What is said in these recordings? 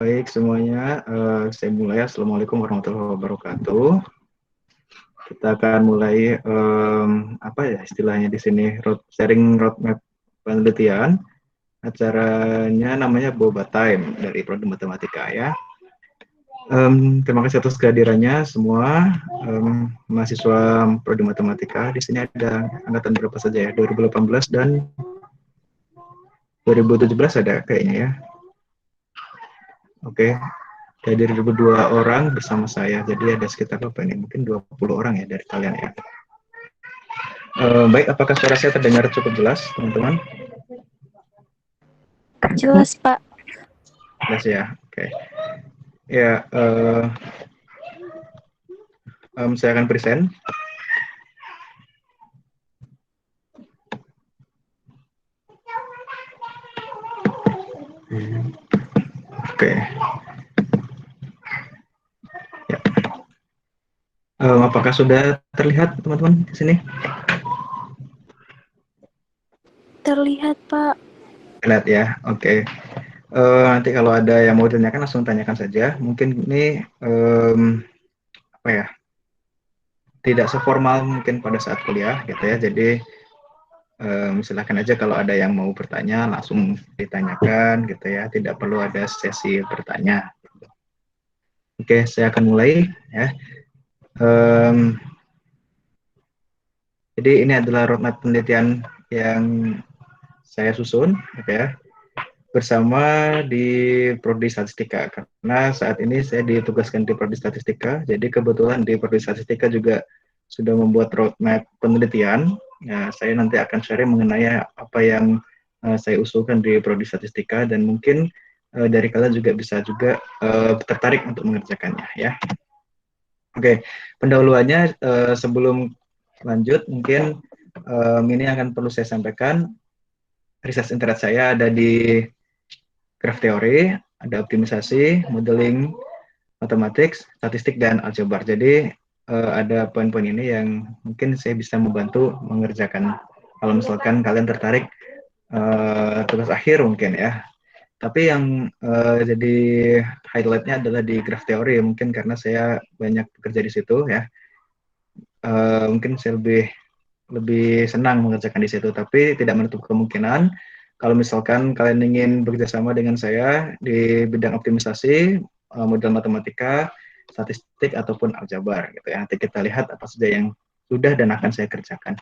Baik semuanya, saya mulai. Assalamualaikum warahmatullahi wabarakatuh. Kita akan mulai apa ya istilahnya di sini sharing roadmap penelitian. Acaranya namanya Boba Time dari Prodi Matematika ya. Terima kasih atas kehadirannya semua mahasiswa Prodi Matematika. Di sini ada angkatan berapa saja ya? 2018 dan 2017 ada kayaknya ya. Oke. Dari 2002 orang bersama saya, jadi ada sekitar berapa ini? Mungkin 20 orang ya dari kalian ya. Baik, apakah suara saya terdengar cukup jelas, teman-teman? Jelas, Pak. Jelas ya, oke. Ya, saya akan present. Oke. Ya. Apakah sudah terlihat, teman-teman, di sini? Terlihat, Pak. Lihat ya, oke. Nanti kalau ada yang mau ditanyakan, langsung tanyakan saja. Mungkin ini, apa ya, tidak seformal mungkin pada saat kuliah, gitu ya. Jadi, silakan aja kalau ada yang mau bertanya langsung ditanyakan gitu ya, tidak perlu ada sesi bertanya. Oke, saya akan mulai ya. Jadi ini adalah roadmap penelitian yang saya susun gitu ya, bersama di Prodi Statistika, karena saat ini saya ditugaskan di Prodi Statistika. Jadi kebetulan di Prodi Statistika juga sudah membuat roadmap penelitian. Ya, saya nanti akan sharing mengenai apa yang saya usulkan di Prodi Statistika, dan mungkin dari kalian juga bisa juga tertarik untuk mengerjakannya ya. Oke, pendahuluannya sebelum lanjut mungkin ini akan perlu saya sampaikan. Riset interest saya ada di graph teori, ada optimisasi, modeling, mathematics, statistik, dan aljabar. Jadi ada poin-poin ini yang mungkin saya bisa membantu mengerjakan kalau misalkan kalian tertarik tugas akhir mungkin ya. Tapi yang jadi highlightnya adalah di graph teori, mungkin karena saya banyak bekerja di situ ya. Mungkin saya lebih senang mengerjakan di situ, tapi tidak menutup kemungkinan kalau misalkan kalian ingin bekerja sama dengan saya di bidang optimisasi, model matematika, statistik, ataupun aljabar gitu ya. Nanti kita lihat apa saja yang sudah dan akan saya kerjakan.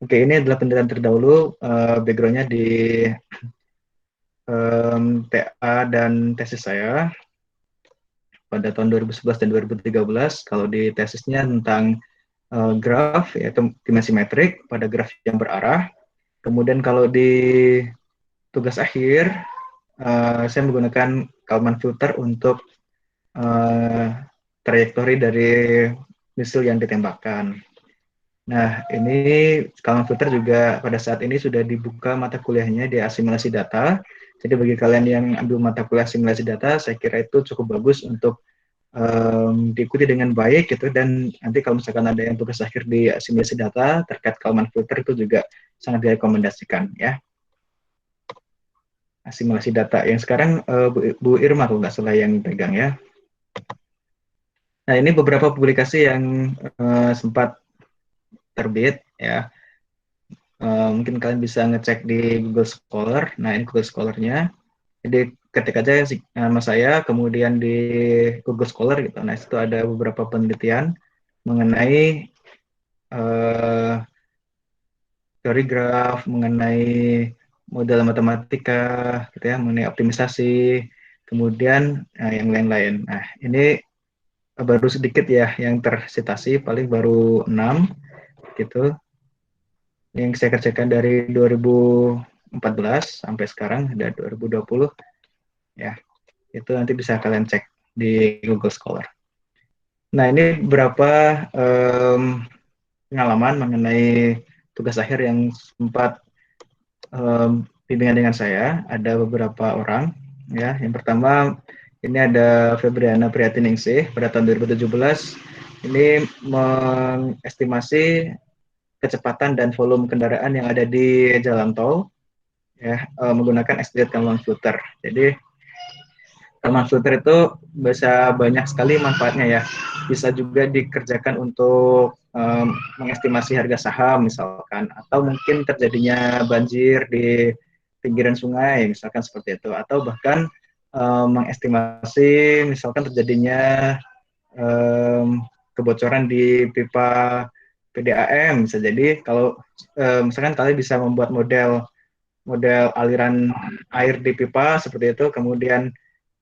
Oke, ini adalah penelitian terdahulu, background-nya di TA dan tesis saya pada tahun 2011 dan 2013. Kalau di tesisnya tentang graf, yaitu dimensi metrik pada graf yang berarah. Kemudian kalau di tugas akhir, saya menggunakan Kalman filter untuk trajektori dari misil yang ditembakkan. Nah, ini Kalman filter juga pada saat ini sudah dibuka mata kuliahnya di asimilasi data. Jadi bagi kalian yang ambil mata kuliah asimilasi data, saya kira itu cukup bagus untuk diikuti dengan baik gitu, dan nanti kalau misalkan ada yang tugas akhir di asimilasi data terkait Kalman filter itu juga sangat direkomendasikan ya. Asimilasi data yang sekarang Bu Irma kalau nggak salah yang pegang ya. Nah, ini beberapa publikasi yang sempat terbit ya. Mungkin kalian bisa ngecek di Google Scholar. Nah, ini Google Scholar-nya. Jadi ketik aja nama saya, kemudian di Google Scholar gitu. Nah, itu ada beberapa penelitian mengenai teori graf, mengenai model matematika, gitu ya, mengenai optimisasi, kemudian yang lain-lain. Nah, ini baru sedikit ya yang tersitasi, paling baru 6 gitu. Yang saya kerjakan dari 2014 sampai sekarang ada 2020 ya. Itu nanti bisa kalian cek di Google Scholar. Nah, ini beberapa pengalaman mengenai tugas akhir yang sempat bimbingan dengan saya. Ada beberapa orang ya. Yang pertama ini ada Febriana Priatiningsih pada tahun 2017. Ini mengestimasi kecepatan dan volume kendaraan yang ada di jalan tol ya, menggunakan extended Kalman filter. Jadi Kalman filter itu bisa banyak sekali manfaatnya ya. Bisa juga dikerjakan untuk mengestimasi harga saham misalkan, atau mungkin terjadinya banjir di pinggiran sungai misalkan seperti itu, atau bahkan mengestimasi misalkan terjadinya kebocoran di pipa PDAM. Bisa jadi kalau misalkan kalian bisa membuat model model aliran air di pipa seperti itu, kemudian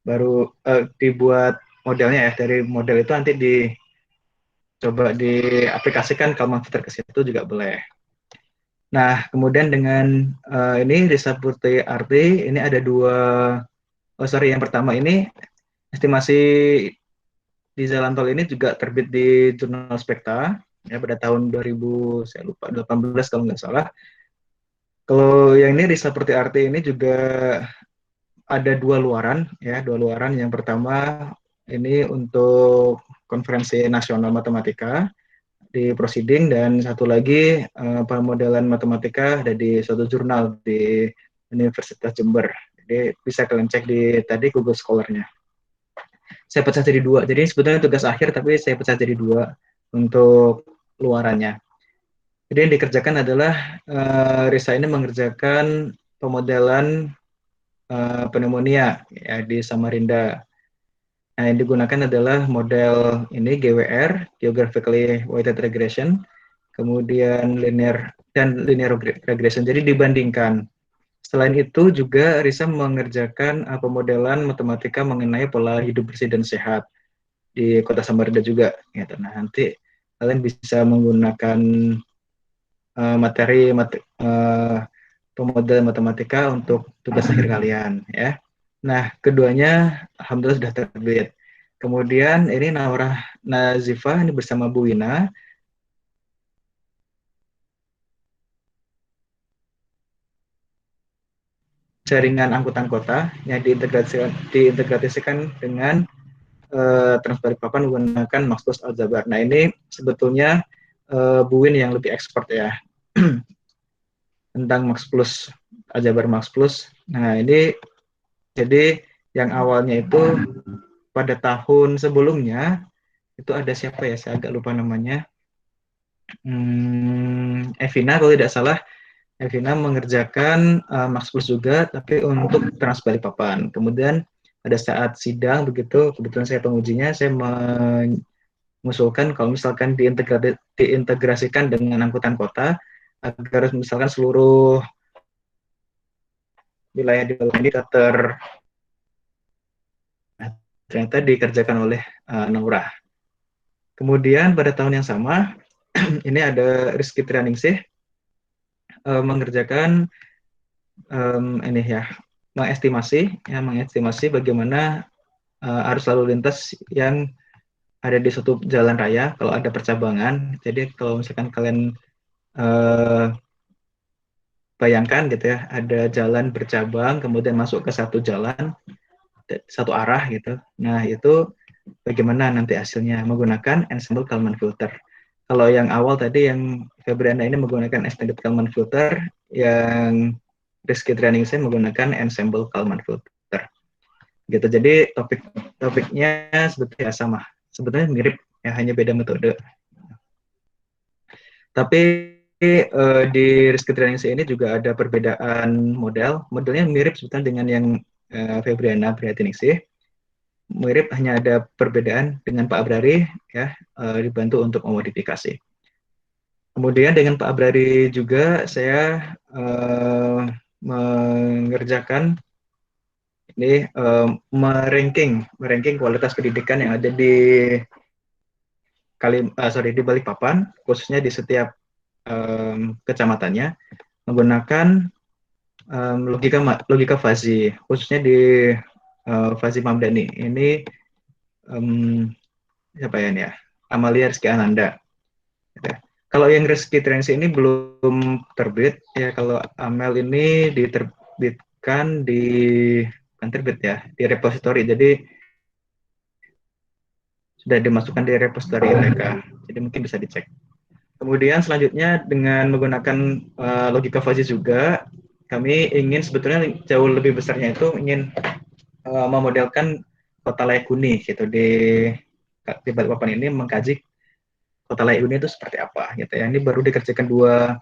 baru dibuat modelnya ya, dari model itu nanti dicoba diaplikasikan Kalman filter ke situ juga boleh. Nah, kemudian dengan ini Risapurti Arti, ini ada dua, oh sorry, yang pertama ini estimasi di jalan tol ini juga terbit di jurnal Spekta ya pada tahun 2000, saya lupa, 18 kalau nggak salah. Kalau yang ini Risapurti Arti ini juga ada dua luaran ya, dua luaran. Yang pertama ini untuk konferensi nasional matematika di Proceeding, dan satu lagi pemodelan matematika ada di suatu jurnal di Universitas Jember. Jadi bisa kalian cek di tadi Google Scholar-nya. Saya pecah jadi dua. Jadi sebetulnya tugas akhir, tapi saya pecah jadi dua untuk luarannya. Jadi yang dikerjakan adalah Risa ini mengerjakan pemodelan pneumonia ya, di Samarinda. Nah, yang digunakan adalah model ini GWR, Geographically Weighted Regression, kemudian linear regression. Jadi dibandingkan. Selain itu juga Risa mengerjakan pemodelan matematika mengenai pola hidup bersih dan sehat di Kota Samarinda juga. Gitu. Nah, nanti kalian bisa menggunakan pemodelan matematika untuk tugas akhir kalian ya. Nah, keduanya alhamdulillah sudah terbit. Kemudian ini Naurah Nazifah ini bersama Bu Wina jaringan angkutan kota yang diintegrasikan dengan Transbalikpapan menggunakan Max Plus Aljabar. Nah, ini sebetulnya Bu Win yang lebih expert ya tentang Max Plus, Aljabar Max Plus. Nah, ini jadi yang awalnya itu pada tahun sebelumnya itu ada siapa ya, saya agak lupa namanya, Evina kalau tidak salah. Evina mengerjakan Max Plus juga, tapi untuk Trans Balikpapan. Kemudian pada saat sidang begitu, kebetulan saya pengujinya, saya mengusulkan kalau misalkan diintegrasikan dengan angkutan kota, agar misalkan seluruh wilayah di Bali ini ternyata dikerjakan oleh Naura. Kemudian pada tahun yang sama, ini ada Rizky Trianingsih mengerjakan ini ya, mengestimasi bagaimana arus lalu lintas yang ada di suatu jalan raya kalau ada percabangan. Jadi kalau misalkan kalian bayangkan gitu ya, ada jalan bercabang kemudian masuk ke satu jalan satu arah gitu. Nah, itu bagaimana nanti hasilnya menggunakan ensemble Kalman filter. Kalau yang awal tadi yang Febriana ini menggunakan extended Kalman filter, yang Rizky Training saya menggunakan ensemble Kalman filter. Gitu. Jadi topiknya sebetulnya sama. Sebetulnya mirip ya, hanya beda metode. Tapi di Rizky Training ini juga ada perbedaan model. Modelnya mirip sebetulnya dengan yang Febriana Priatiningsih. Mirip, hanya ada perbedaan dengan Pak Abrari ya, dibantu untuk memodifikasi. Kemudian dengan Pak Abrari juga saya mengerjakan ini meranking kualitas pendidikan yang ada di di Balikpapan, khususnya di setiap kecamatannya, menggunakan logika Fazi, khususnya di Fazi Mamdani. Ini siapa ya ini ya? Amalia Rizky Ananda. Kalau yang Rizky Trensi ini belum terbit ya. Kalau Amel ini diterbitkan di, bukan terbit ya, di repository. Jadi sudah dimasukkan di repository mereka. Jadi mungkin bisa dicek. Kemudian selanjutnya dengan menggunakan logika Fuzzy juga, kami ingin sebetulnya jauh lebih besarnya itu ingin memodelkan kota layak huni gitu di Balikpapan ini mengkaji kota layak huni itu seperti apa gitu ya. Ini baru dikerjakan dua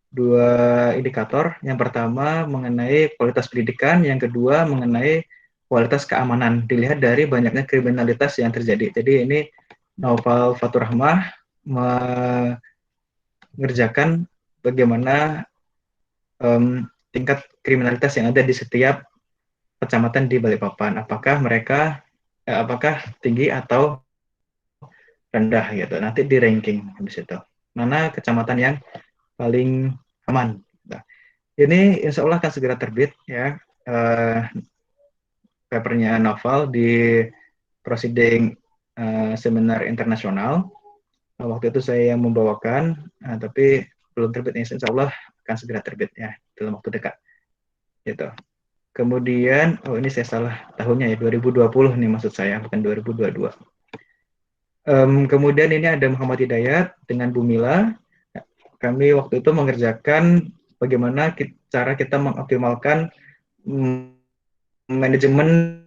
dua indikator. Yang pertama mengenai kualitas pendidikan, yang kedua mengenai kualitas keamanan. Dilihat dari banyaknya kriminalitas yang terjadi. Jadi ini Naufal Fatur Rahmah mengerjakan bagaimana tingkat kriminalitas yang ada di setiap kecamatan di Balikpapan. Apakah tinggi atau rendah gitu. Nanti di ranking habis itu. Mana kecamatan yang paling aman. Nah, ini insya Allah akan segera terbit ya papernya Novel di proceeding seminar internasional. Waktu itu saya yang membawakan, tapi belum terbit. Insya Allah akan segera terbit ya dalam waktu dekat. Gitu. Kemudian, ini saya salah tahunnya ya, 2020 nih maksud saya, bukan 2022. Kemudian ini ada Muhammad Hidayat dengan Bu Mila. Kami waktu itu mengerjakan bagaimana cara kita mengoptimalkan manajemen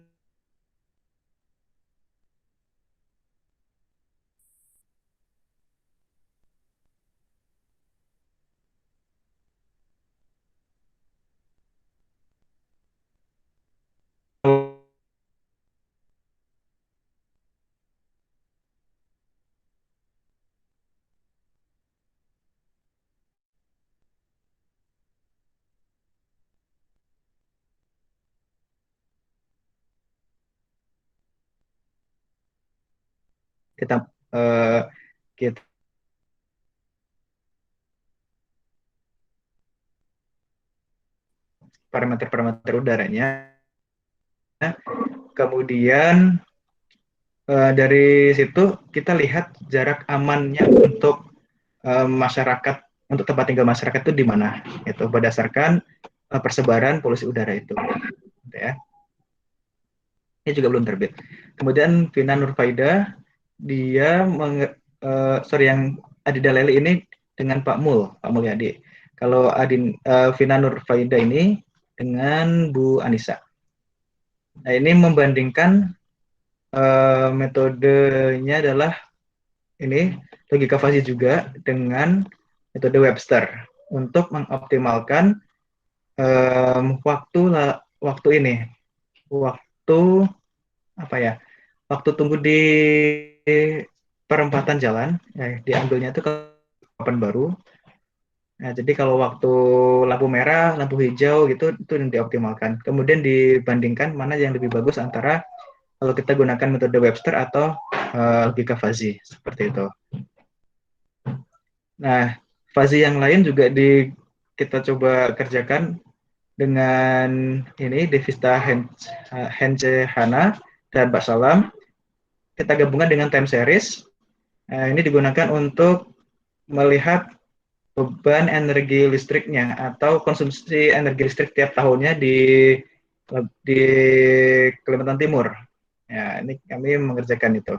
kita uh, kita parameter-parameter udaranya. Kemudian dari situ kita lihat jarak amannya untuk masyarakat, untuk tempat tinggal masyarakat itu di mana, itu berdasarkan persebaran polusi udara itu, gitu ya. Ini juga belum terbit. Kemudian Vina Nurfaida, dia yang Adi Daleli ini dengan Pak Mulyadi. Kalau Vina Nurfaida ini dengan Bu Anissa. Nah, ini membandingkan metodenya adalah ini logika fuzzy juga dengan metode Webster untuk mengoptimalkan waktu ini, waktu apa ya, waktu tunggu di perempatan jalan, ya, diambilnya itu ke kapan baru. Nah, jadi kalau waktu lampu merah, lampu hijau gitu itu yang dioptimalkan. Kemudian dibandingkan mana yang lebih bagus antara kalau kita gunakan metode Webster atau logika fuzzy seperti itu. Nah, fuzzy yang lain juga kita coba kerjakan dengan ini Devista Hence Hana dan Mbak Salam. Kita gabungkan dengan time series. Ini digunakan untuk melihat beban energi listriknya atau konsumsi energi listrik tiap tahunnya di Kalimantan Timur. Ya, ini kami mengerjakan itu.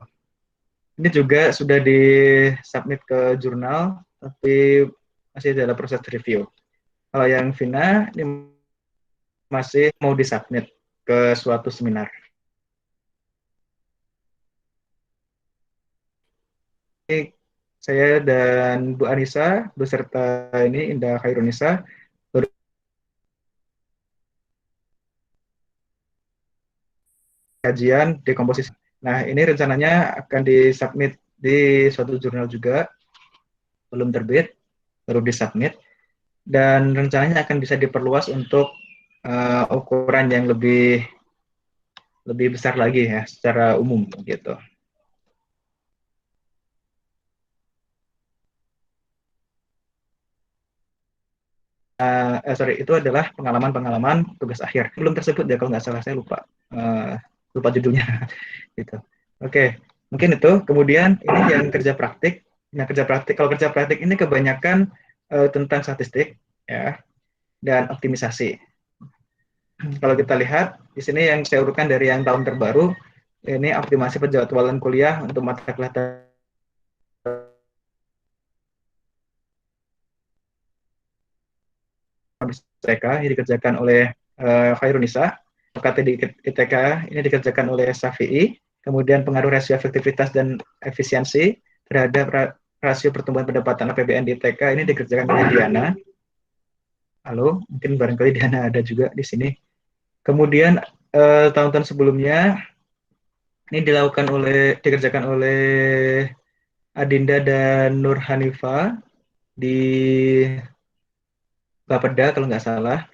Ini juga sudah disubmit ke jurnal, tapi masih dalam proses review. Kalau yang Vina ini masih mau disubmit ke suatu seminar. Ini saya dan Bu Anissa beserta ini Indah Khairunisa kajian dekomposisi. Nah, ini rencananya akan disubmit di suatu jurnal juga, belum terbit, baru disubmit, dan rencananya akan bisa diperluas untuk ukuran yang lebih besar lagi ya, secara umum gitu. Itu adalah pengalaman-pengalaman tugas akhir. Belum tersebut ya kalau nggak salah, saya lupa judulnya gitu. Oke, mungkin itu. Kemudian ini yang kerja praktik. Yang kerja praktik, kalau kerja praktik ini kebanyakan tentang statistik ya dan optimisasi. Kalau kita lihat di sini yang saya urutkan dari yang tahun terbaru, ini optimasi penjadwalan kuliah untuk mata kuliah mereka yang dikerjakan oleh Khairunisa. UKT di ITK ini dikerjakan oleh Syafi'i, kemudian pengaruh rasio efektivitas dan efisiensi terhadap rasio pertumbuhan pendapatan APBN di ITK ini dikerjakan oleh Diana. Halo, mungkin barangkali Diana ada juga di sini. Kemudian tahun-tahun sebelumnya ini dikerjakan oleh Adinda dan Nur Hanifa di Bapeda kalau nggak salah.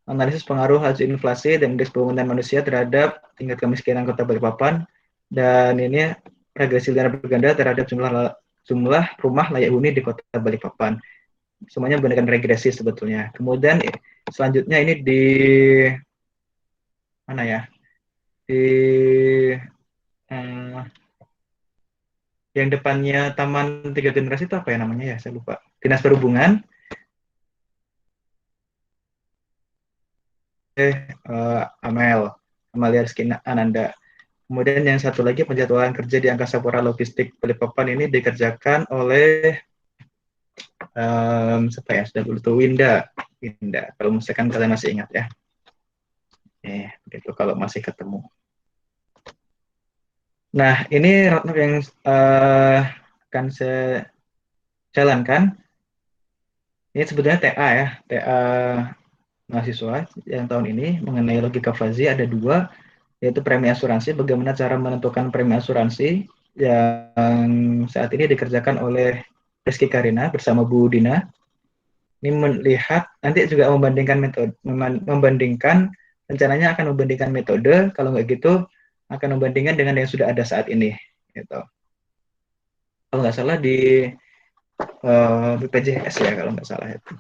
Analisis pengaruh hasil inflasi dan indeks pembangunan manusia terhadap tingkat kemiskinan Kota Balikpapan, dan ini regresi linear berganda terhadap jumlah rumah layak huni di Kota Balikpapan. Semuanya menggunakan regresi sebetulnya. Kemudian selanjutnya ini di mana ya? Di yang depannya Taman Tiga Generasi itu apa ya namanya ya? Saya lupa. Dinas Perhubungan. Amalia Rizky Ananda. Kemudian yang satu lagi penjadwalan kerja di Angkasa Pura Logistik Balikpapan ini dikerjakan oleh siapa ya, sudah dulu tuh Winda. Kalau misalkan kalian masih ingat ya. Begitu kalau masih ketemu. Nah, ini roadmap yang akan saya jalankan. Ini sebetulnya TA ya, TA mahasiswa yang tahun ini mengenai logika fazi ada 2, yaitu premi asuransi, bagaimana cara menentukan premi asuransi yang saat ini dikerjakan oleh Rizky Karina bersama Bu Dina. Ini melihat nanti juga membandingkan rencananya akan membandingkan metode, kalau nggak gitu akan membandingkan dengan yang sudah ada saat ini. Gitu. Kalau nggak salah di BPJS ya, kalau nggak salah itu.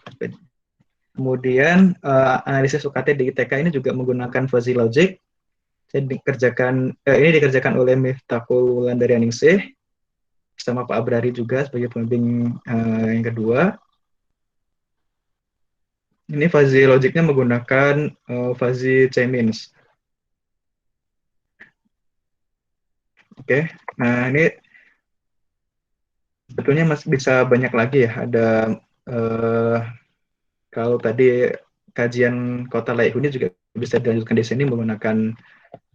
Kemudian analisis UKT di ITK ini juga menggunakan fuzzy logic. Ini dikerjakan oleh Miftahul Landarianingsih bersama Pak Abrari juga sebagai pembimbing yang kedua. Ini fuzzy logicnya menggunakan fuzzy K-means. Oke, nah ini sebetulnya masih bisa banyak lagi ya. Ada kalau tadi kajian kota layak huni juga bisa dilanjutkan di sini menggunakan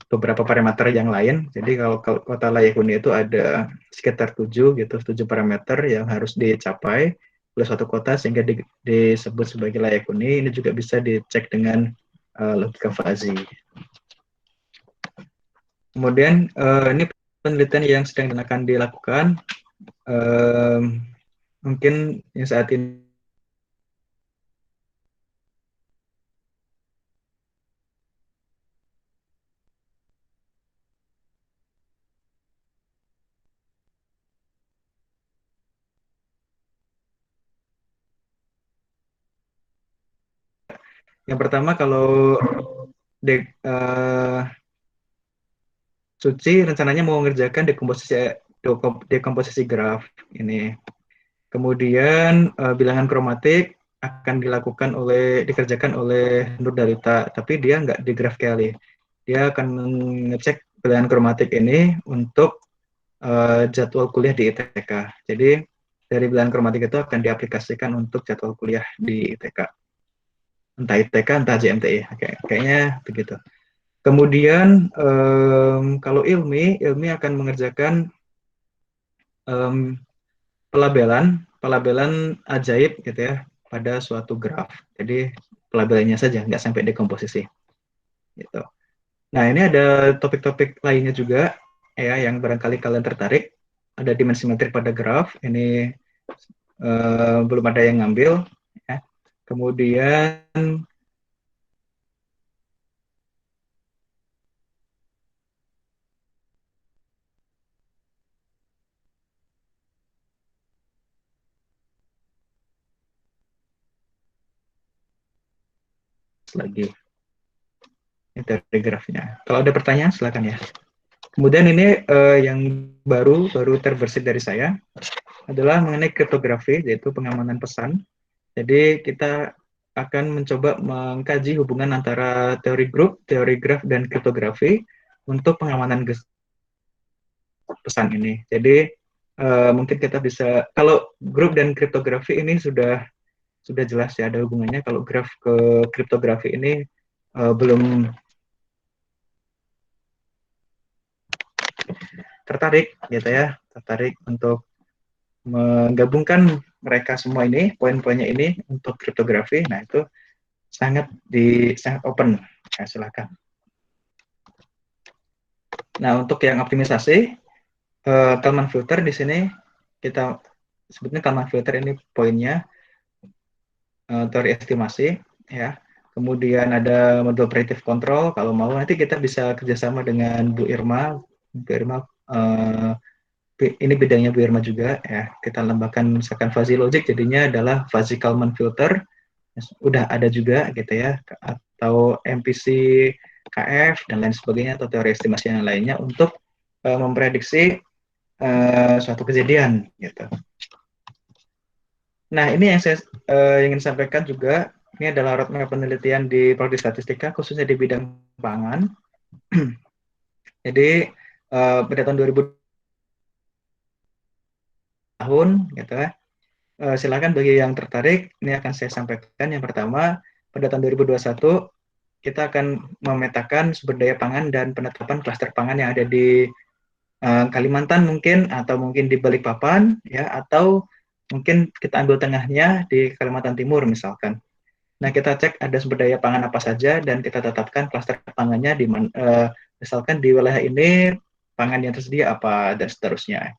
beberapa parameter yang lain. Jadi kalau kota layak huni itu ada sekitar 7 gitu, 7 parameter yang harus dicapai oleh suatu kota sehingga disebut sebagai layak huni. Ini juga bisa dicek dengan logika fazi. Kemudian ini penelitian yang sedang akan dilakukan. Mungkin yang saat ini yang pertama kalau Suci rencananya mau mengerjakan dekomposisi graf ini. Kemudian bilangan kromatik akan dikerjakan oleh Nur Darita, tapi dia nggak di graf Kelly. Dia akan mengecek bilangan kromatik ini untuk jadwal kuliah di ITK. Jadi dari bilangan kromatik itu akan diaplikasikan untuk jadwal kuliah di ITK. Entah ITK, entah JMTI. Kayaknya begitu. Kemudian kalau Ilmi akan mengerjakan pelabelan ajaib gitu ya pada suatu graf. Jadi pelabelannya saja, nggak sampai dekomposisi. Gitu. Nah ini ada topik-topik lainnya juga ya yang barangkali kalian tertarik. Ada dimensi metrik pada graf. Ini belum ada yang ngambil. Ya. Kemudian lagi ini dari grafnya. Kalau ada pertanyaan silakan ya. Kemudian ini yang baru terbersih dari saya adalah mengenai kriptografi, yaitu pengamanan pesan. Jadi kita akan mencoba mengkaji hubungan antara teori grup, teori graf, dan kriptografi untuk pengamanan pesan ini. Jadi mungkin kita bisa, kalau grup dan kriptografi ini sudah jelas ya ada hubungannya. Kalau graf ke kriptografi ini belum tertarik gitu ya, tertarik untuk menggabungkan mereka semua ini, poin-poinnya ini untuk kriptografi, nah itu sangat open. Ya, silakan. Nah, untuk yang optimisasi, Kalman filter di sini kita sebutnya Kalman filter ini poinnya teori estimasi ya. Kemudian ada model predictive control. Kalau mau nanti kita bisa kerjasama dengan Bu Irma. Bu Irma ini bidangnya Bu Irma juga ya. Kita lembahkan misalkan fuzzy logic jadinya adalah fuzzy Kalman filter. Udah ada juga gitu ya, atau MPC KF dan lain sebagainya, atau teori estimasi yang lainnya untuk memprediksi suatu kejadian gitu. Nah, ini yang saya ingin sampaikan juga, ini adalah roadmap penelitian di Prodi Statistika khususnya di bidang pangan. Jadi pada tahun 2000 tahun gitu ya. Silakan bagi yang tertarik, ini akan saya sampaikan. Yang pertama, pada tahun 2021 kita akan memetakan sumber daya pangan dan penetapan klaster pangan yang ada di Kalimantan mungkin, atau mungkin di Balikpapan ya, atau mungkin kita ambil tengahnya di Kalimantan Timur misalkan. Nah, kita cek ada sumber daya pangan apa saja dan kita tetapkan klaster pangannya di misalkan di wilayah ini pangan yang tersedia apa dan seterusnya.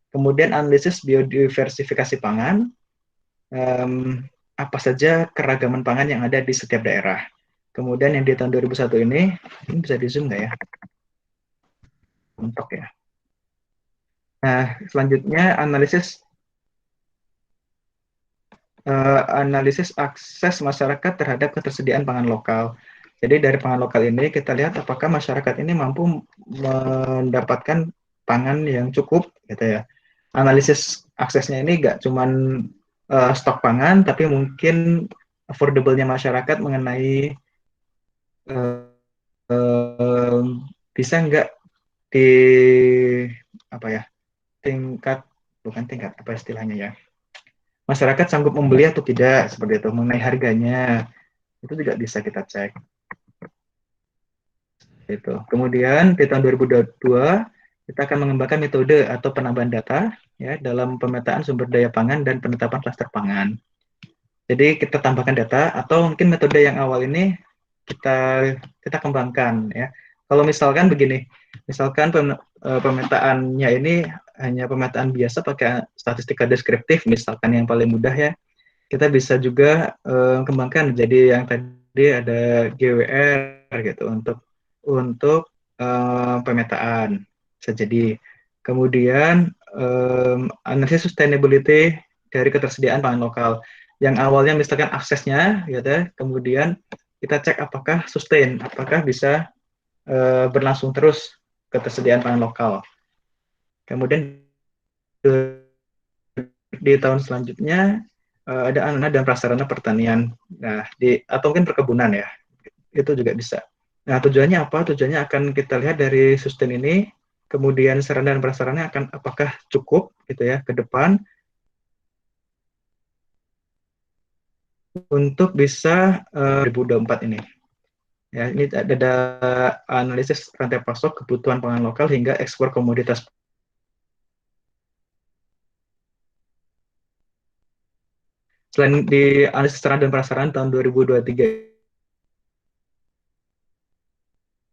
Kemudian analisis biodiversifikasi pangan, apa saja keragaman pangan yang ada di setiap daerah. Kemudian yang di tahun 2001 ini bisa di zoom nggak ya? Untuk ya. Nah, selanjutnya analisis akses masyarakat terhadap ketersediaan pangan lokal. Jadi dari pangan lokal ini kita lihat apakah masyarakat ini mampu mendapatkan pangan yang cukup, gitu ya. Analisis aksesnya ini nggak cuman stok pangan, tapi mungkin affordable-nya masyarakat mengenai uh, uh, bisa nggak di apa ya, tingkat bukan tingkat apa istilahnya ya, masyarakat sanggup membeli atau tidak, seperti itu. Mengenai harganya itu juga bisa kita cek itu. Kemudian di tahun 2022 kita akan mengembangkan metode atau penambahan data ya dalam pemetaan sumber daya pangan dan penetapan klaster pangan. Jadi kita tambahkan data atau mungkin metode yang awal ini kita kembangkan ya. Kalau misalkan begini, misalkan pemetaannya ini hanya pemetaan biasa pakai statistika deskriptif misalkan yang paling mudah ya. Kita bisa juga kembangkan jadi yang tadi ada GWR gitu untuk pemetaan bisa jadi. Kemudian analisis sustainability dari ketersediaan pangan lokal yang awalnya misalkan aksesnya gitu, kemudian kita cek apakah sustain, apakah bisa berlangsung terus ketersediaan pangan lokal. Kemudian di tahun selanjutnya ada anak dan prasarana pertanian, nah atau mungkin perkebunan ya, itu juga bisa. Nah, tujuannya apa? Tujuannya akan kita lihat dari sustain ini, kemudian sarana dan prasarana akan apakah cukup gitu ya ke depan untuk bisa 2024 ini. Ya, ini ada analisis rantai pasok kebutuhan pangan lokal hingga ekspor komoditas. Selain di analisis sarana dan prasarana tahun 2023,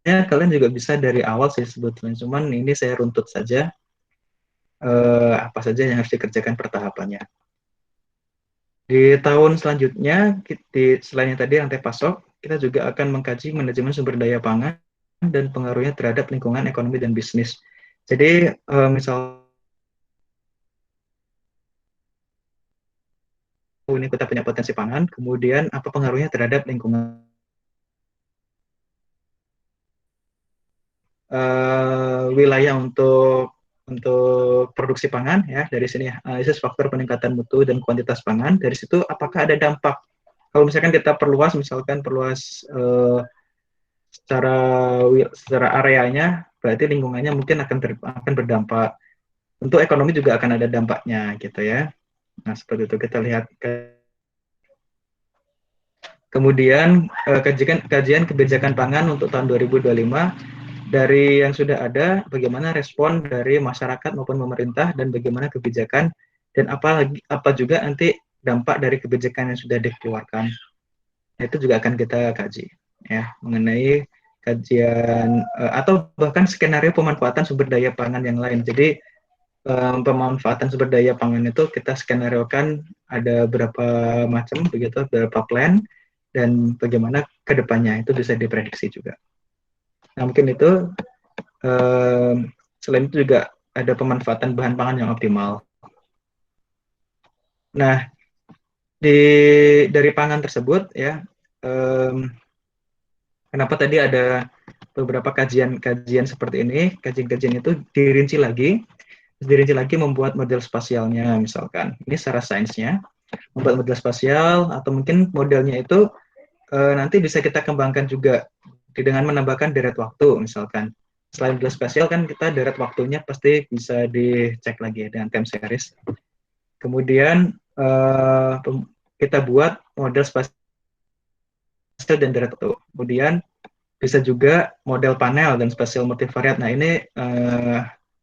ya, kalian juga bisa dari awal sih sebetulnya. Cuman ini saya runtut saja apa saja yang harus dikerjakan pertahapannya. Di tahun selanjutnya, selain yang tadi rantai pasok, kita juga akan mengkaji manajemen sumber daya pangan dan pengaruhnya terhadap lingkungan ekonomi dan bisnis. Jadi misal ini kita punya potensi pangan, kemudian apa pengaruhnya terhadap lingkungan wilayah untuk produksi pangan ya. Dari sini analisis faktor peningkatan mutu dan kuantitas pangan. Dari situ apakah ada dampak? Kalau misalkan kita perluas secara areanya, berarti lingkungannya mungkin akan berdampak. Untuk ekonomi juga akan ada dampaknya gitu ya. Nah, seperti itu kita lihat. Kemudian kajian kebijakan pangan untuk tahun 2025 dari yang sudah ada, bagaimana respon dari masyarakat maupun pemerintah dan bagaimana kebijakan dan apa juga nanti dampak dari kebijakan yang sudah dikeluarkan. Itu juga akan kita kaji ya mengenai kajian atau bahkan skenario pemanfaatan sumber daya pangan yang lain. Jadi pemanfaatan sumber daya pangan itu kita skenariokan ada berapa macam begitu, berapa plan dan bagaimana kedepannya itu bisa diprediksi juga. Nah mungkin itu selain itu juga ada pemanfaatan bahan pangan yang optimal. Nah dari pangan tersebut ya, kenapa tadi ada beberapa kajian seperti ini? Kajian-kajian itu dirinci lagi membuat model spasialnya, misalkan ini secara sainsnya membuat model spasial atau mungkin modelnya itu nanti bisa kita kembangkan juga dengan menambahkan deret waktu, misalkan selain model spasial kan kita deret waktunya pasti bisa dicek lagi dengan time series. Kemudian kita buat model spasial dan deret waktu. Kemudian bisa juga model panel dan spasial multivariat. Nah ini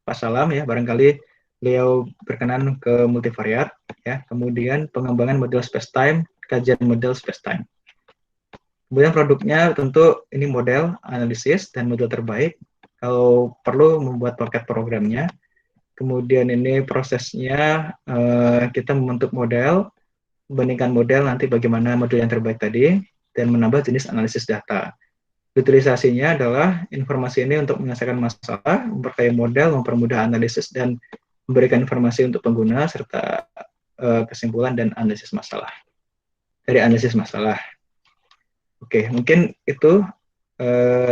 Pak Salam ya, barangkali beliau berkenan ke multivariat ya. Kemudian pengembangan model space-time, kajian model space-time. Kemudian produknya tentu ini model analisis dan model terbaik. Kalau perlu membuat paket programnya. Kemudian ini prosesnya kita membentuk model, membandingkan model nanti bagaimana model yang terbaik tadi, dan menambah jenis analisis data. Utilisasinya adalah informasi ini untuk menyelesaikan masalah, memperkaya model, mempermudah analisis, dan memberikan informasi untuk pengguna, serta kesimpulan dan analisis masalah. Dari analisis masalah. Oke, mungkin itu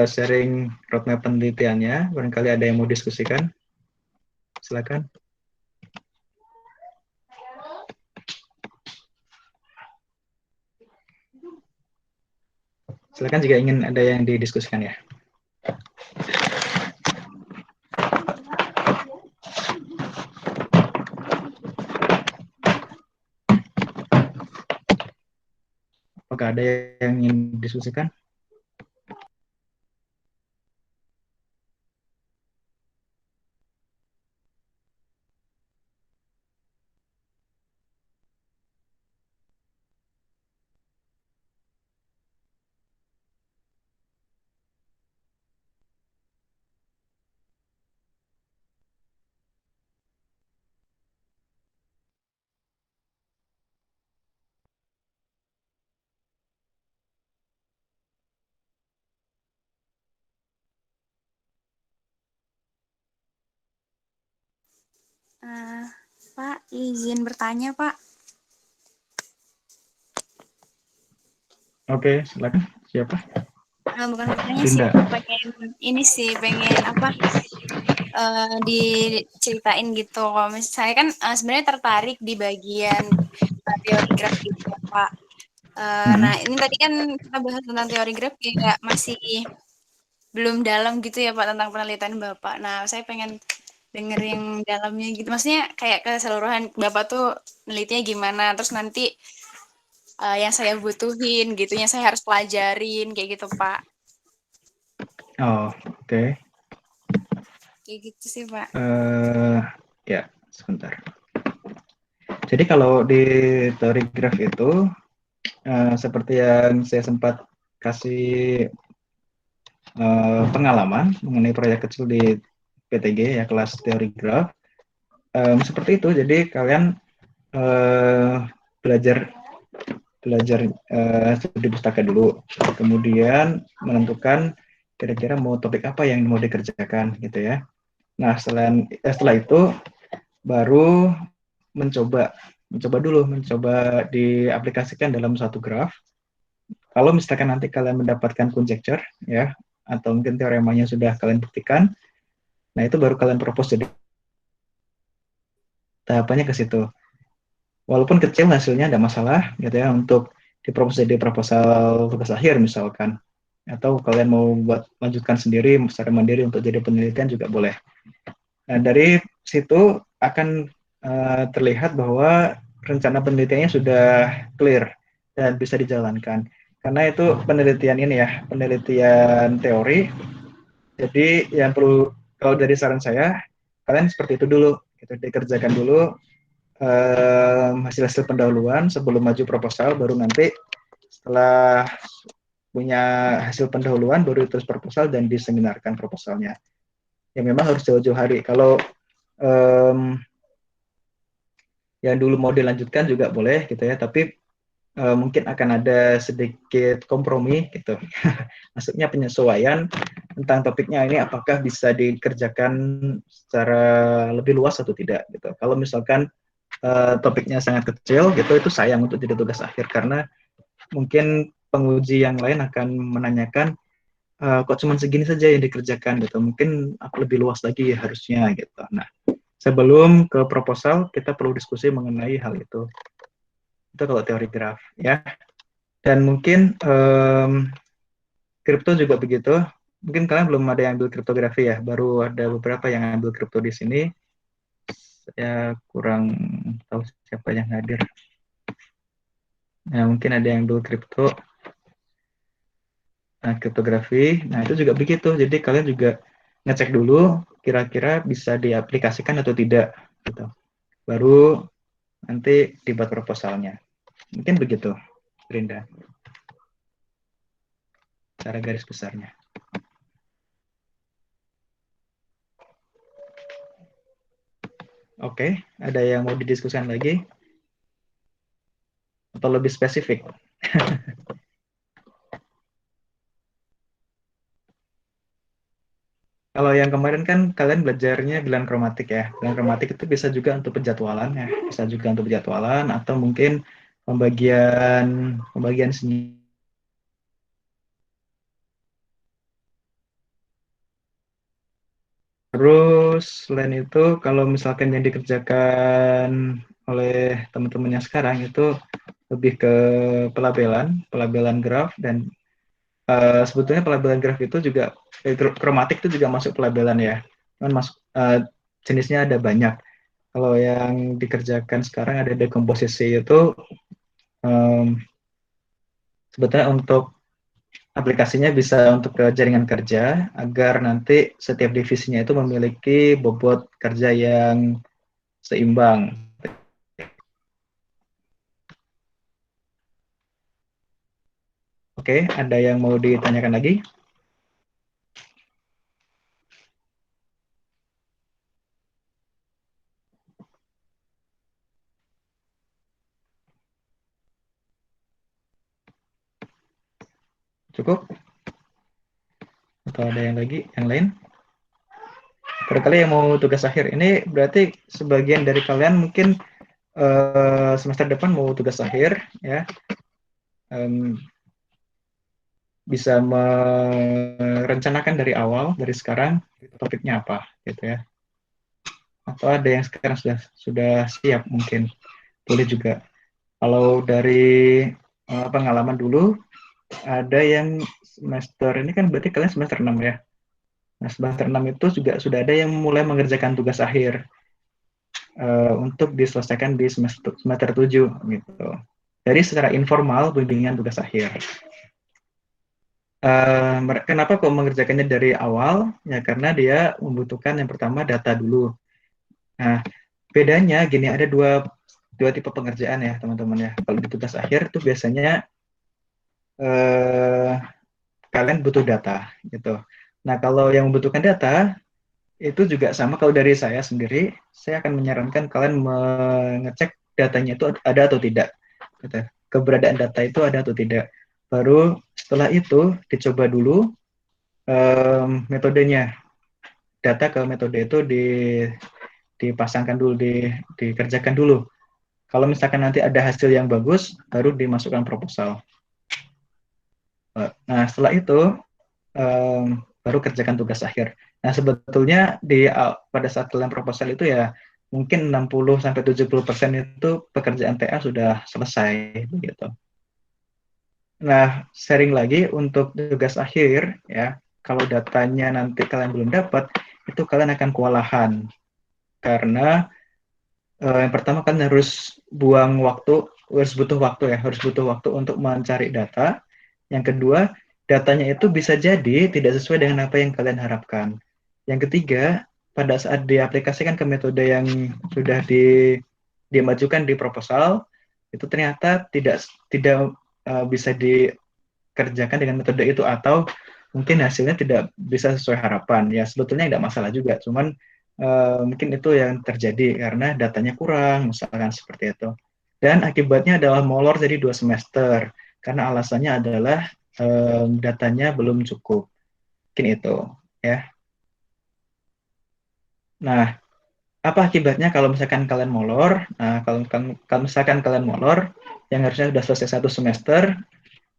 sharing roadmap penelitiannya. Barangkali ada yang mau diskusikan. Silakan. Silakan jika ingin ada yang didiskusikan ya. Apakah ada yang ingin didiskusikan? Pak, izin bertanya, Pak. Oke, silakan. Siapa? Bukan bertanya sih, Dinda. pengen ini sih, pengen apa? Diceritain gitu. Kalau misalnya saya kan sebenarnya tertarik di bagian teori graf gitu ya, Pak. Nah, ini tadi kan kita bahas tentang teori graf kayak masih belum dalam gitu ya, Pak, tentang penelitian Bapak. Nah, saya pengen denger yang dalamnya gitu. Maksudnya kayak keseluruhan Bapak tuh nelitinya gimana, terus nanti yang saya butuhin gitu, yang saya harus pelajarin kayak gitu, Pak. Oh, oke. Kayak gitu sih, Pak. Ya, sebentar. Jadi kalau di teori graf itu, seperti yang saya sempat kasih pengalaman mengenai proyek kecil di PTG ya, kelas teori graf, seperti itu. Jadi kalian belajar studi pustaka dulu, kemudian menentukan kira-kira mau topik apa yang mau dikerjakan gitu ya. Nah setelah itu baru mencoba diaplikasikan dalam satu graf. Kalau misalkan nanti kalian mendapatkan conjecture ya, atau mungkin teoremanya sudah kalian buktikan, nah itu baru kalian propose. Jadi tahapannya ke situ. Walaupun kecil hasilnya tidak masalah gitu ya, untuk dipropose jadi proposal tugas akhir misalkan, atau kalian mau buat lanjutkan sendiri secara mandiri untuk jadi penelitian juga boleh. Nah dari situ akan terlihat bahwa rencana penelitiannya sudah clear dan bisa dijalankan. Karena itu penelitian ini ya, penelitian teori Jadi yang perlu, kalau dari saran saya, kalian seperti itu dulu, gitu, dikerjakan dulu hasil-hasil pendahuluan sebelum maju proposal, baru nanti setelah punya hasil pendahuluan baru terus proposal dan diseminarkan proposalnya. Ya memang harus jauh-jauh hari. Kalau yang dulu mau dilanjutkan juga boleh gitu ya, tapi mungkin akan ada sedikit kompromi gitu. Maksudnya penyesuaian tentang topiknya ini apakah bisa dikerjakan secara lebih luas atau tidak gitu. Kalau misalkan topiknya sangat kecil gitu, itu sayang untuk jadi tugas akhir karena mungkin penguji yang lain akan menanyakan kok cuma segini saja yang dikerjakan gitu, mungkin lebih luas lagi harusnya gitu. Nah, sebelum ke proposal kita perlu diskusi mengenai hal itu kalau teori graf ya. Dan mungkin kripto juga begitu, mungkin kalian belum ada yang ambil kriptografi ya, baru ada beberapa yang ambil kripto di sini. Saya kurang tahu siapa yang hadir. Nah, mungkin ada yang ambil kripto. Nah, kriptografi, nah itu juga begitu. Jadi kalian juga ngecek dulu kira-kira bisa diaplikasikan atau tidak gitu. Baru nanti dibuat proposalnya. Mungkin begitu, Rinda. Cara garis besarnya. Oke, ada yang mau didiskusikan lagi? Atau lebih spesifik? Kalau yang kemarin kan kalian belajarnya bilangan kromatik ya. Bilangan kromatik itu bisa juga untuk penjadwalan ya, bisa juga untuk penjadwalan atau mungkin pembagian seni. Terus selain itu kalau misalkan yang dikerjakan oleh teman-teman yang sekarang itu lebih ke pelabelan graf, dan sebetulnya pelabelan graf itu juga kromatik itu juga masuk pelabelan ya. Kan masuk jenisnya ada banyak. Kalau yang dikerjakan sekarang ada dekomposisi itu sebetulnya untuk aplikasinya bisa untuk ke jaringan kerja agar nanti setiap divisinya itu memiliki bobot kerja yang seimbang. Oke, ada yang mau ditanyakan lagi? Cukup? Atau ada yang lagi, yang lain? Barangkali yang mau tugas akhir ini berarti sebagian dari kalian mungkin semester depan mau tugas akhir ya, bisa merencanakan dari awal, dari sekarang topiknya apa gitu ya. Atau ada yang sekarang sudah siap, mungkin boleh juga. Kalau dari pengalaman dulu, ada yang semester ini kan berarti kalian semester 6 ya. Nah, semester 6 itu juga sudah ada yang mulai mengerjakan tugas akhir untuk diselesaikan di semester 7 gitu. Jadi secara informal bimbingan tugas akhir. Kenapa kok mengerjakannya dari awal? Ya karena dia membutuhkan yang pertama data dulu. Nah, bedanya gini, ada dua tipe pengerjaan ya teman-teman ya. Kalau di tugas akhir itu biasanya kalian butuh data gitu. Nah, kalau yang membutuhkan data itu juga sama, kalau dari saya sendiri, saya akan menyarankan kalian mengecek datanya itu ada atau tidak. Gitu. Keberadaan data itu ada atau tidak. Baru setelah itu dicoba dulu metodenya. Data ke metode itu dipasangkan dulu, dikerjakan dulu. Kalau misalkan nanti ada hasil yang bagus, baru dimasukkan proposal. Nah, setelah itu baru kerjakan tugas akhir. Nah, sebetulnya pada saat kalian proposal itu ya mungkin 60-70% itu pekerjaan TA sudah selesai begitu. Nah, sharing lagi untuk tugas akhir ya. Kalau datanya nanti kalian belum dapat, itu kalian akan kewalahan. Karena yang pertama kan harus butuh waktu ya, harus butuh waktu untuk mencari data. Yang kedua, datanya itu bisa jadi tidak sesuai dengan apa yang kalian harapkan. Yang ketiga, pada saat diaplikasikan ke metode yang sudah dimajukan di proposal, itu ternyata tidak bisa dikerjakan dengan metode itu, atau mungkin hasilnya tidak bisa sesuai harapan. Ya sebetulnya tidak masalah juga, cuman mungkin itu yang terjadi karena datanya kurang, misalkan seperti itu. Dan akibatnya adalah molor jadi 2 semester, karena alasannya adalah datanya belum cukup. Mungkin itu, ya. Nah, apa akibatnya kalau misalkan kalian molor? Nah, kalau misalkan kalian molor, yang harusnya sudah selesai 1 semester,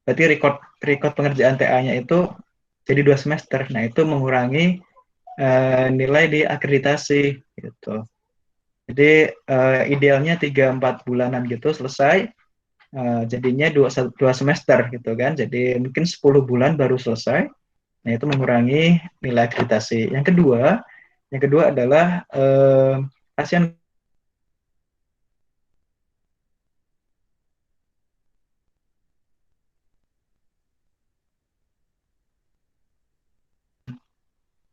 berarti record record pengerjaan TA-nya itu jadi 2 semester. Nah, itu mengurangi nilai di akreditasi gitu. Jadi idealnya 3-4 bulanan gitu selesai. Jadinya 2 semester gitu kan. Jadi mungkin 10 bulan baru selesai. Nah, itu mengurangi nilai akreditasi. Yang kedua adalah pasien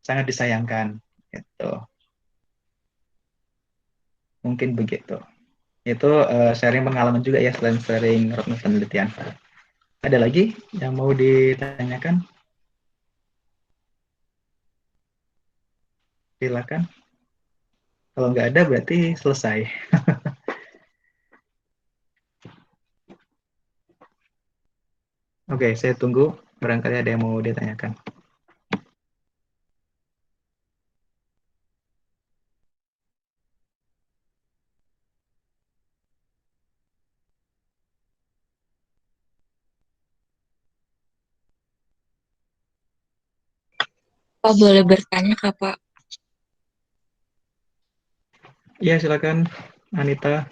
sangat disayangkan. Gitu. Mungkin begitu. Itu sharing pengalaman juga ya, selain sharing roadmap penelitian. Ada lagi yang mau ditanyakan? Silakan. Kalau nggak ada berarti selesai. Oke, saya tunggu. Barangkali ada yang mau ditanyakan. Pak, boleh bertanya, Kak, Pak? Iya, silakan, Anita.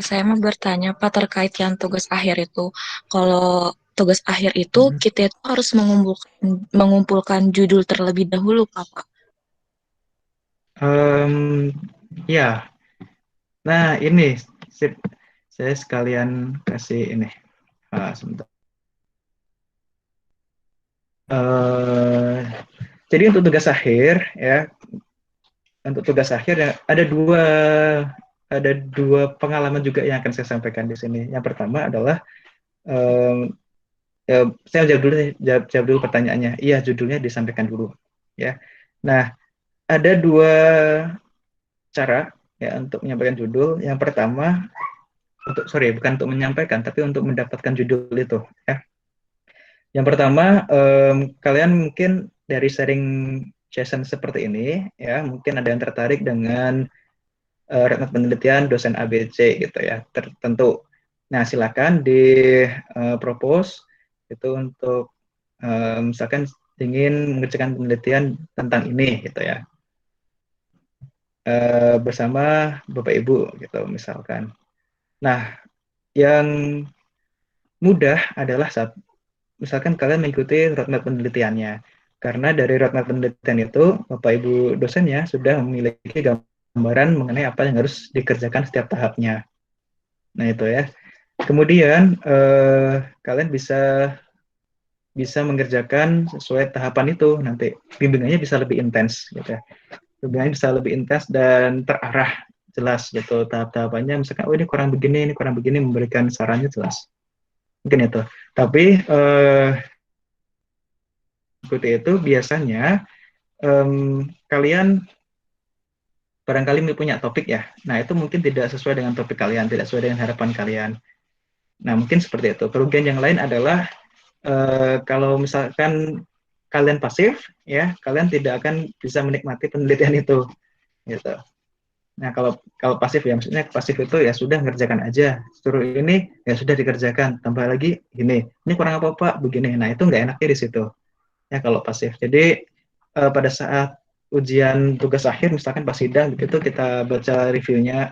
Saya mau bertanya, Pak, terkait yang tugas akhir itu. Kalau tugas akhir itu, kita itu harus mengumpulkan judul terlebih dahulu, Pak. Ya, nah ini sip. Saya sekalian kasih ini. Sebentar. Jadi untuk tugas akhir ya, untuk tugas akhir ya, ada dua pengalaman juga yang akan saya sampaikan di sini. Yang pertama adalah saya jawab dulu pertanyaannya. Iya, judulnya disampaikan dulu ya. Nah, ada dua cara ya untuk menyampaikan judul. Yang pertama bukan untuk menyampaikan, tapi untuk mendapatkan judul itu ya. Yang pertama, kalian mungkin dari sharing session seperti ini ya, mungkin ada yang tertarik dengan roadmap penelitian dosen ABC gitu ya, tertentu. Nah, silakan di propose itu untuk misalkan ingin mengerjakan penelitian tentang ini gitu ya, bersama Bapak Ibu gitu misalkan. Nah, yang mudah adalah saat misalkan kalian mengikuti roadmap penelitiannya. Karena dari roadmap penelitian itu, Bapak Ibu dosennya sudah memiliki gambaran mengenai apa yang harus dikerjakan setiap tahapnya. Nah, itu ya. Kemudian kalian bisa mengerjakan sesuai tahapan itu, nanti bimbingannya bisa lebih intens gitu ya. Bimbingannya bisa lebih intens dan terarah, jelas gitu tahap-tahapannya, misalkan ini kurang begini, memberikan sarannya jelas. Mungkin itu. Tapi seperti itu biasanya kalian barangkali punya topik ya. Nah, itu mungkin tidak sesuai dengan topik kalian, tidak sesuai dengan harapan kalian. Nah, mungkin seperti itu. Kerugian yang lain adalah kalau misalkan kalian pasif, ya, kalian tidak akan bisa menikmati penelitian itu, gitu. Nah, kalau pasif ya, maksudnya pasif itu ya sudah ngerjakan aja. Suruh ini ya sudah dikerjakan. Tambah lagi ini kurang apa Pak? Begini. Nah, itu nggak enaknya di situ. Ya kalau pasif. Jadi pada saat ujian tugas akhir, misalkan pas sidang begitu kita baca reviewnya,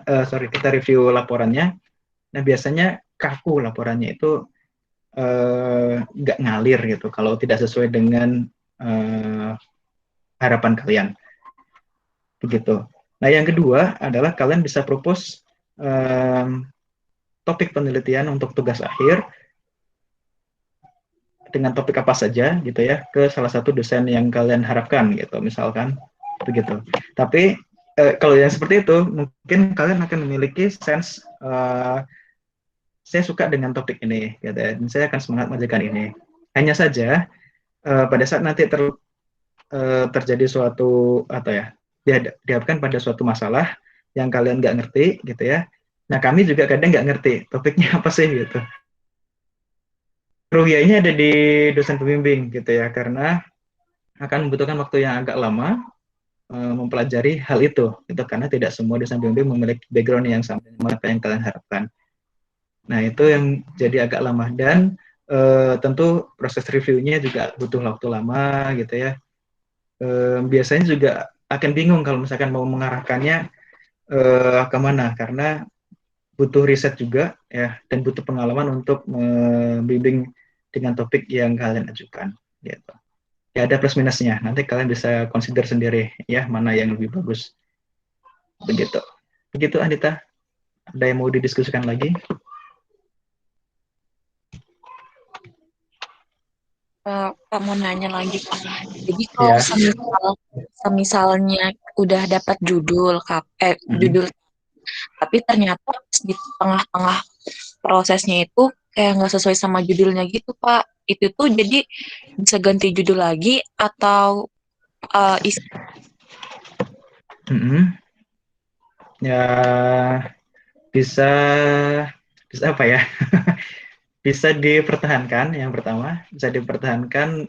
kita review laporannya. Nah, biasanya kaku laporannya itu, nggak ngalir gitu kalau tidak sesuai dengan harapan kalian, begitu. Nah, yang kedua adalah kalian bisa propose topik penelitian untuk tugas akhir dengan topik apa saja gitu ya ke salah satu dosen yang kalian harapkan gitu misalkan begitu. Tapi kalau yang seperti itu mungkin kalian akan memiliki sense saya suka dengan topik ini gitu ya, dan saya akan semangat mengerjakan ini. Hanya saja pada saat nanti terjadi suatu atau ya dihadapkan pada suatu masalah yang kalian nggak ngerti gitu ya. Nah kami juga kadang nggak ngerti topiknya apa sih gitu. Ruhianya ada di dosen pembimbing gitu ya, karena akan membutuhkan waktu yang agak lama mempelajari hal itu, gitu, karena tidak semua dosen pembimbing memiliki background yang sama dengan apa yang kalian harapkan. Nah itu yang jadi agak lama dan tentu proses reviewnya juga butuh waktu lama gitu ya. Biasanya juga akan bingung kalau misalkan mau mengarahkannya kemana, karena butuh riset juga ya dan butuh pengalaman untuk membimbing dengan topik yang kalian ajukan gitu. Ya ada plus minusnya, nanti kalian bisa consider sendiri ya mana yang lebih bagus begitu. Begitu Anita, ada yang mau didiskusikan lagi? Pak mau nanya lagi Pak. Jadi kalau Ya. semisalnya udah dapat judul Mm-hmm. judul, tapi ternyata pas di tengah-tengah prosesnya itu kayak nggak sesuai sama judulnya gitu Pak. Itu tuh jadi bisa ganti judul lagi atau isi. Mm-hmm. Ya bisa bisa apa ya? Bisa dipertahankan yang pertama, bisa dipertahankan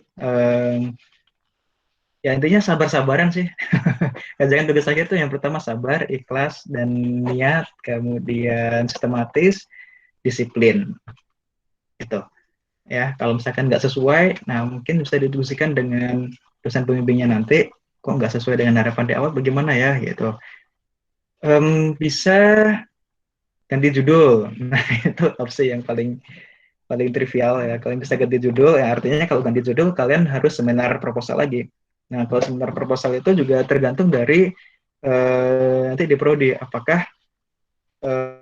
ya intinya sabar-sabaran sih. Kerjakan tugas akhir itu yang pertama sabar, ikhlas dan niat, kemudian sistematis, disiplin gitu. Ya kalau misalkan nggak sesuai, nah mungkin bisa didiskusikan dengan dosen pembimbingnya nanti, kok nggak sesuai dengan harapan di awal, bagaimana ya gitu. Bisa ganti judul. Nah itu opsi yang paling paling trivial ya. Kalian bisa ganti judul, ya artinya kalau ganti judul kalian harus seminar proposal lagi. Nah kalau seminar proposal itu juga tergantung dari nanti di prodi apakah eh,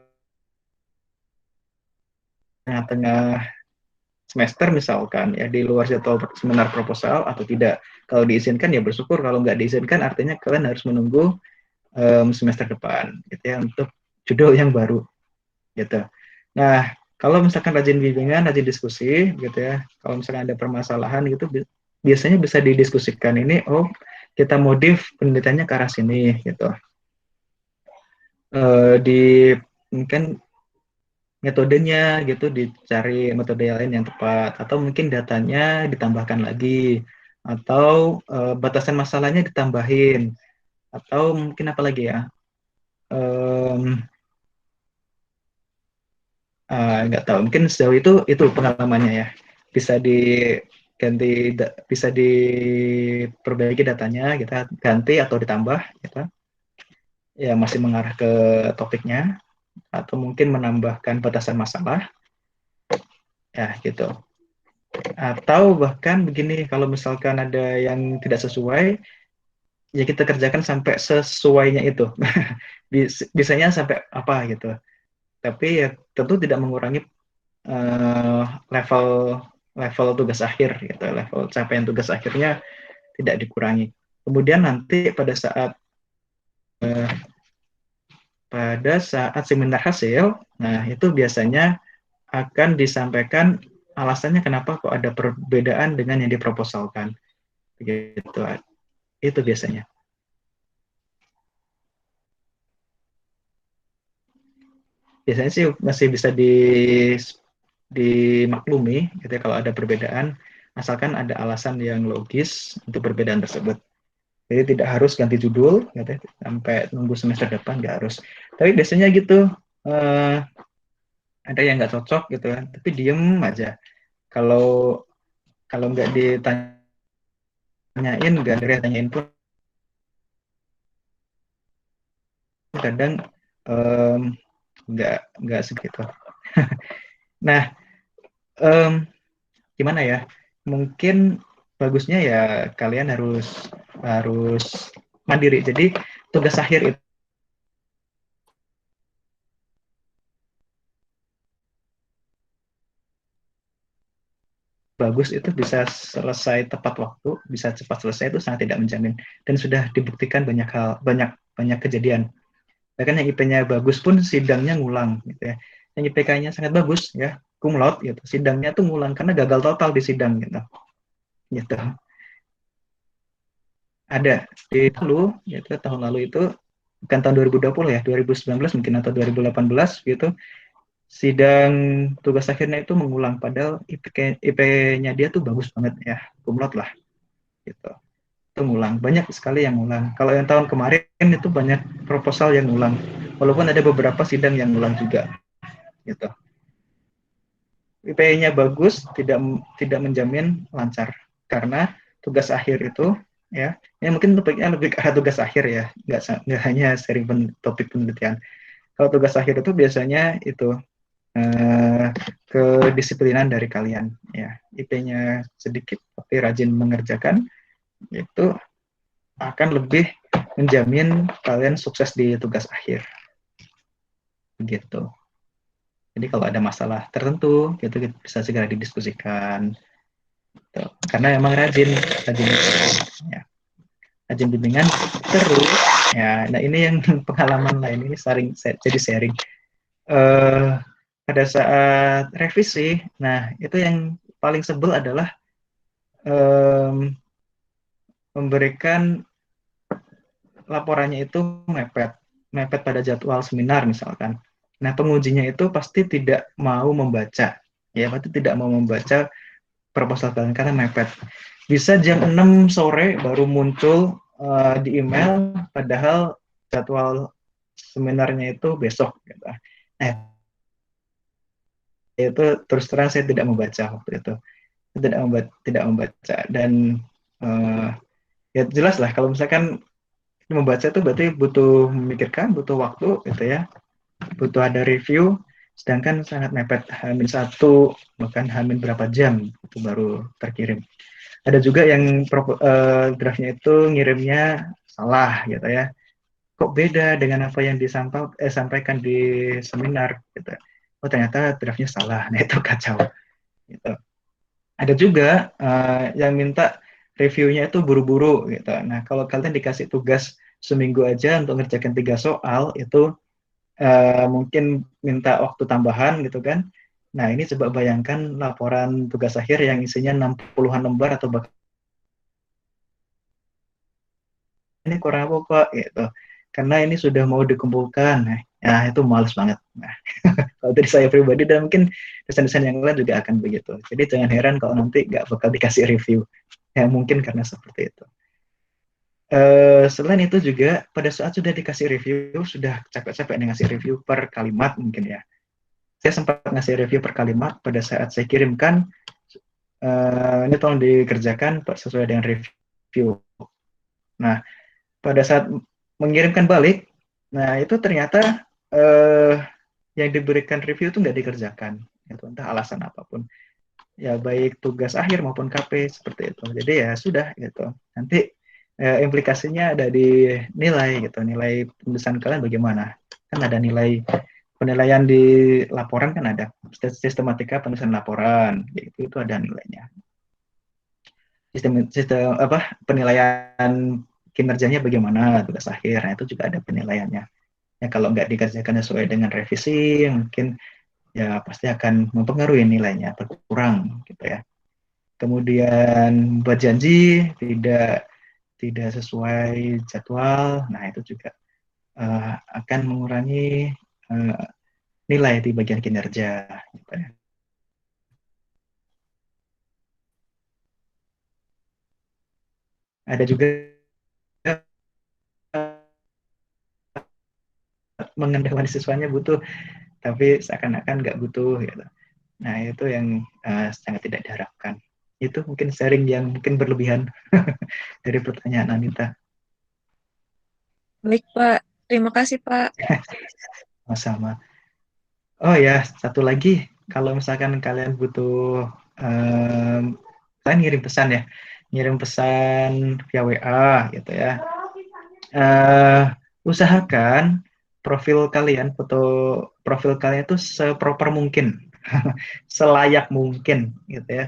tengah-tengah semester misalkan ya di luar jadwal seminar proposal atau tidak. Kalau diizinkan ya bersyukur, kalau nggak diizinkan artinya kalian harus menunggu semester depan gitu ya untuk judul yang baru gitu. Nah kalau misalkan rajin bimbingan, rajin diskusi gitu ya, kalau misalkan ada permasalahan gitu biasanya bisa didiskusikan ini, oh kita modif penelitiannya ke arah sini gitu. Di mungkin metodenya gitu dicari metode lain yang tepat, atau mungkin datanya ditambahkan lagi, atau batasan masalahnya ditambahin, atau mungkin apa lagi ya, nggak tahu, mungkin sejauh itu pengalamannya ya, bisa diganti, bisa diperbaiki datanya, kita ganti atau ditambah gitu ya, masih mengarah ke topiknya, atau mungkin menambahkan batasan masalah ya gitu. Atau bahkan begini, kalau misalkan ada yang tidak sesuai, ya kita kerjakan sampai sesuainya itu. Bisanya sampai apa gitu. Tapi ya tentu tidak mengurangi uh, level level tugas akhir gitu. Level capaian tugas akhirnya tidak dikurangi. Kemudian nanti pada saat seminar hasil, nah itu biasanya akan disampaikan alasannya kenapa kok ada perbedaan dengan yang diproposalkan. Begitu. Itu biasanya. Biasanya sih masih bisa dimaklumi gitu ya, kalau ada perbedaan, asalkan ada alasan yang logis untuk perbedaan tersebut. Jadi tidak harus ganti judul gitu ya, sampai nunggu semester depan, nggak harus. Tapi biasanya gitu, eh, ada yang nggak cocok gitu ya, tapi diem aja. Kalau kalau nggak ditanyain, nggak ada yang tanyain pun kadang em, nggak segitu. Nah, em, gimana ya? Mungkin bagusnya ya kalian harus harus mandiri. Jadi tugas akhir itu bagus itu bisa selesai tepat waktu, bisa cepat selesai itu sangat tidak menjamin. Dan sudah dibuktikan banyak kejadian. Bahkan yang IP-nya bagus pun sidangnya ngulang gitu ya. Yang IPK-nya sangat bagus ya, cum laude gitu. Sidangnya tuh ngulang karena gagal total di sidang gitu. Gitu. Ada di tahun lalu itu bukan tahun 2020 ya, 2019 mungkin atau 2018 gitu. Sidang tugas akhirnya itu mengulang padahal IP-nya dia tuh bagus banget ya, cum laude lah gitu. Itu ngulang, banyak sekali yang ngulang. Kalau yang tahun kemarin itu banyak proposal yang ngulang. Walaupun ada beberapa sidang yang ngulang juga gitu. IP-nya bagus tidak menjamin lancar karena tugas akhir itu ya mungkin topiknya lebih ke arah tugas akhir ya, nggak hanya sharing topik penelitian. Kalau tugas akhir itu biasanya itu kedisiplinan dari kalian ya, IP-nya sedikit tapi rajin mengerjakan itu akan lebih menjamin kalian sukses di tugas akhir gitu. Jadi kalau ada masalah tertentu gitu bisa segera didiskusikan gitu. Karena emang rajin ya. Rajin bimbingan terus ya. Nah ini yang pengalaman lain ini jadi sharing pada saat revisi. Nah itu yang paling sebel adalah memberikan laporannya itu mepet pada jadwal seminar misalkan. Nah pengujinya itu pasti tidak mau membaca pasti tidak mau membaca proposal kalian karena mepet. Bisa jam 6 sore baru muncul di email, padahal jadwal seminarnya itu besok. Gitu. Nah, itu terus terang saya tidak membaca waktu itu, tidak membaca dan ya jelas lah kalau misalkan membaca itu berarti butuh memikirkan, butuh waktu, gitu ya, butuh ada review. Sedangkan sangat mepet, H-1 bahkan H- berapa jam itu baru terkirim. Ada juga yang draftnya itu ngirimnya salah gitu ya. Kok beda dengan apa yang disampaikan di seminar gitu. Oh ternyata draftnya salah. Nah itu kacau. Gitu. Ada juga yang minta reviewnya itu buru-buru gitu. Nah kalau kalian dikasih tugas seminggu aja untuk ngerjakan 3 soal itu mungkin minta waktu tambahan gitu kan. Nah ini coba bayangkan laporan tugas akhir yang isinya 60-an lembar atau bahkan ini kurang apa Pak gitu. Karena ini sudah mau dikumpulkan. Nah, itu males banget. Nah, kalau dari saya pribadi dan mungkin desain-desain yang lain juga akan begitu. Jadi jangan heran kalau nanti nggak bakal dikasih review. Ya mungkin karena seperti itu. Selain itu juga pada saat sudah dikasih review, sudah capek-capek ngasih review per kalimat mungkin ya. Saya sempat ngasih review per kalimat pada saat saya kirimkan, ini tolong dikerjakan sesuai dengan review. Nah, pada saat mengirimkan balik, nah itu ternyata yang diberikan review itu nggak dikerjakan, itu entah alasan apapun, ya baik tugas akhir maupun KP seperti itu. Jadi ya sudah gitu. Nanti implikasinya ada di nilai gitu, nilai penulisan kalian bagaimana? Kan ada nilai penilaian di laporan kan ada sistematika penulisan laporan, gitu itu ada nilainya. Sistem apa penilaian kinerjanya bagaimana tugas akhir, nah itu juga ada penilaiannya. Ya kalau nggak dikerjakan sesuai dengan revisi, mungkin ya pasti akan mempengaruhi nilainya berkurang gitu ya. Kemudian buat janji tidak sesuai jadwal, nah itu juga akan mengurangi nilai di bagian kinerja. Gitu ya. Ada juga mengendalikan siswanya butuh, tapi seakan-akan nggak butuh gitu. Nah itu yang sangat tidak diharapkan. Itu mungkin sharing yang mungkin berlebihan dari pertanyaan Anita. Baik, Pak. Terima kasih, Pak. Sama-sama. Oh ya, satu lagi, kalau misalkan kalian butuh, kalian ngirim pesan ya, ngirim pesan via WA gitu ya. Usahakan foto profil kalian itu seproper mungkin, selayak mungkin gitu ya.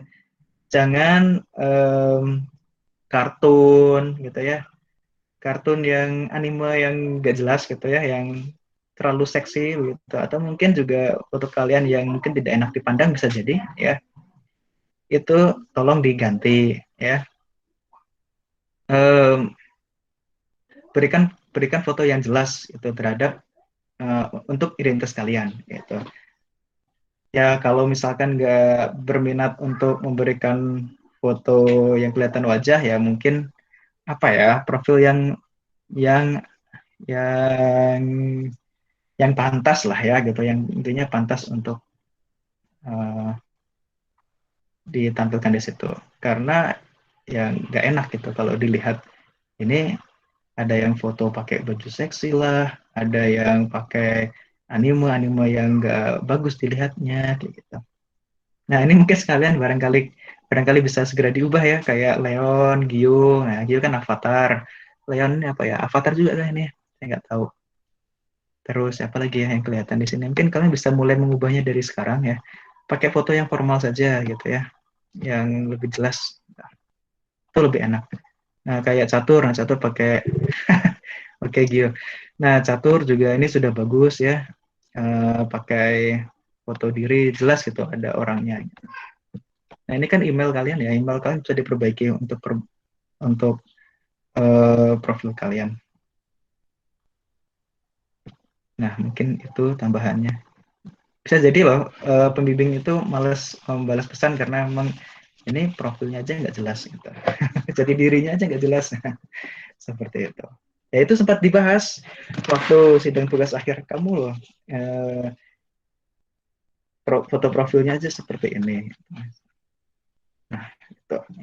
jangan kartun gitu ya, kartun yang anime yang gak jelas gitu ya, yang terlalu seksi gitu, atau mungkin juga foto kalian yang mungkin tidak enak dipandang bisa jadi ya, itu tolong diganti ya. Em, berikan foto yang jelas itu terhadap untuk identitas kalian gitu. Ya kalau misalkan nggak berminat untuk memberikan foto yang kelihatan wajah, ya mungkin apa ya, profil yang yang yang pantas lah ya gitu, yang intinya pantas untuk uh, ditampilkan di situ. Karena ya nggak enak gitu kalau dilihat ini ada yang foto pakai baju seksi lah, ada yang pakai anime yang nggak bagus dilihatnya kayak gitu. Nah ini mungkin sekalian barangkali bisa segera diubah ya, kayak Leon, Gio. Nah Gio kan Avatar, Leon ini apa ya? Avatar juga kan ini? Saya nggak tahu. Terus apa lagi ya yang kelihatan di sini? Mungkin kalian bisa mulai mengubahnya dari sekarang ya. Pakai foto yang formal saja gitu ya, yang lebih jelas. Itu lebih enak. Nah kayak Catur, nah Catur pakai pakai Gio. Nah Catur juga ini sudah bagus ya. Pakai foto diri jelas gitu, ada orangnya. Nah ini kan email kalian ya, email kalian bisa diperbaiki untuk profil kalian. Nah mungkin itu tambahannya. Bisa jadi loh pembimbing itu males membalas pesan karena memang ini profilnya aja nggak jelas gitu. Jadi dirinya aja nggak jelas. Seperti itu. Ya itu sempat dibahas waktu sidang tugas akhir kamu loh. Foto profilnya aja seperti ini. Nah,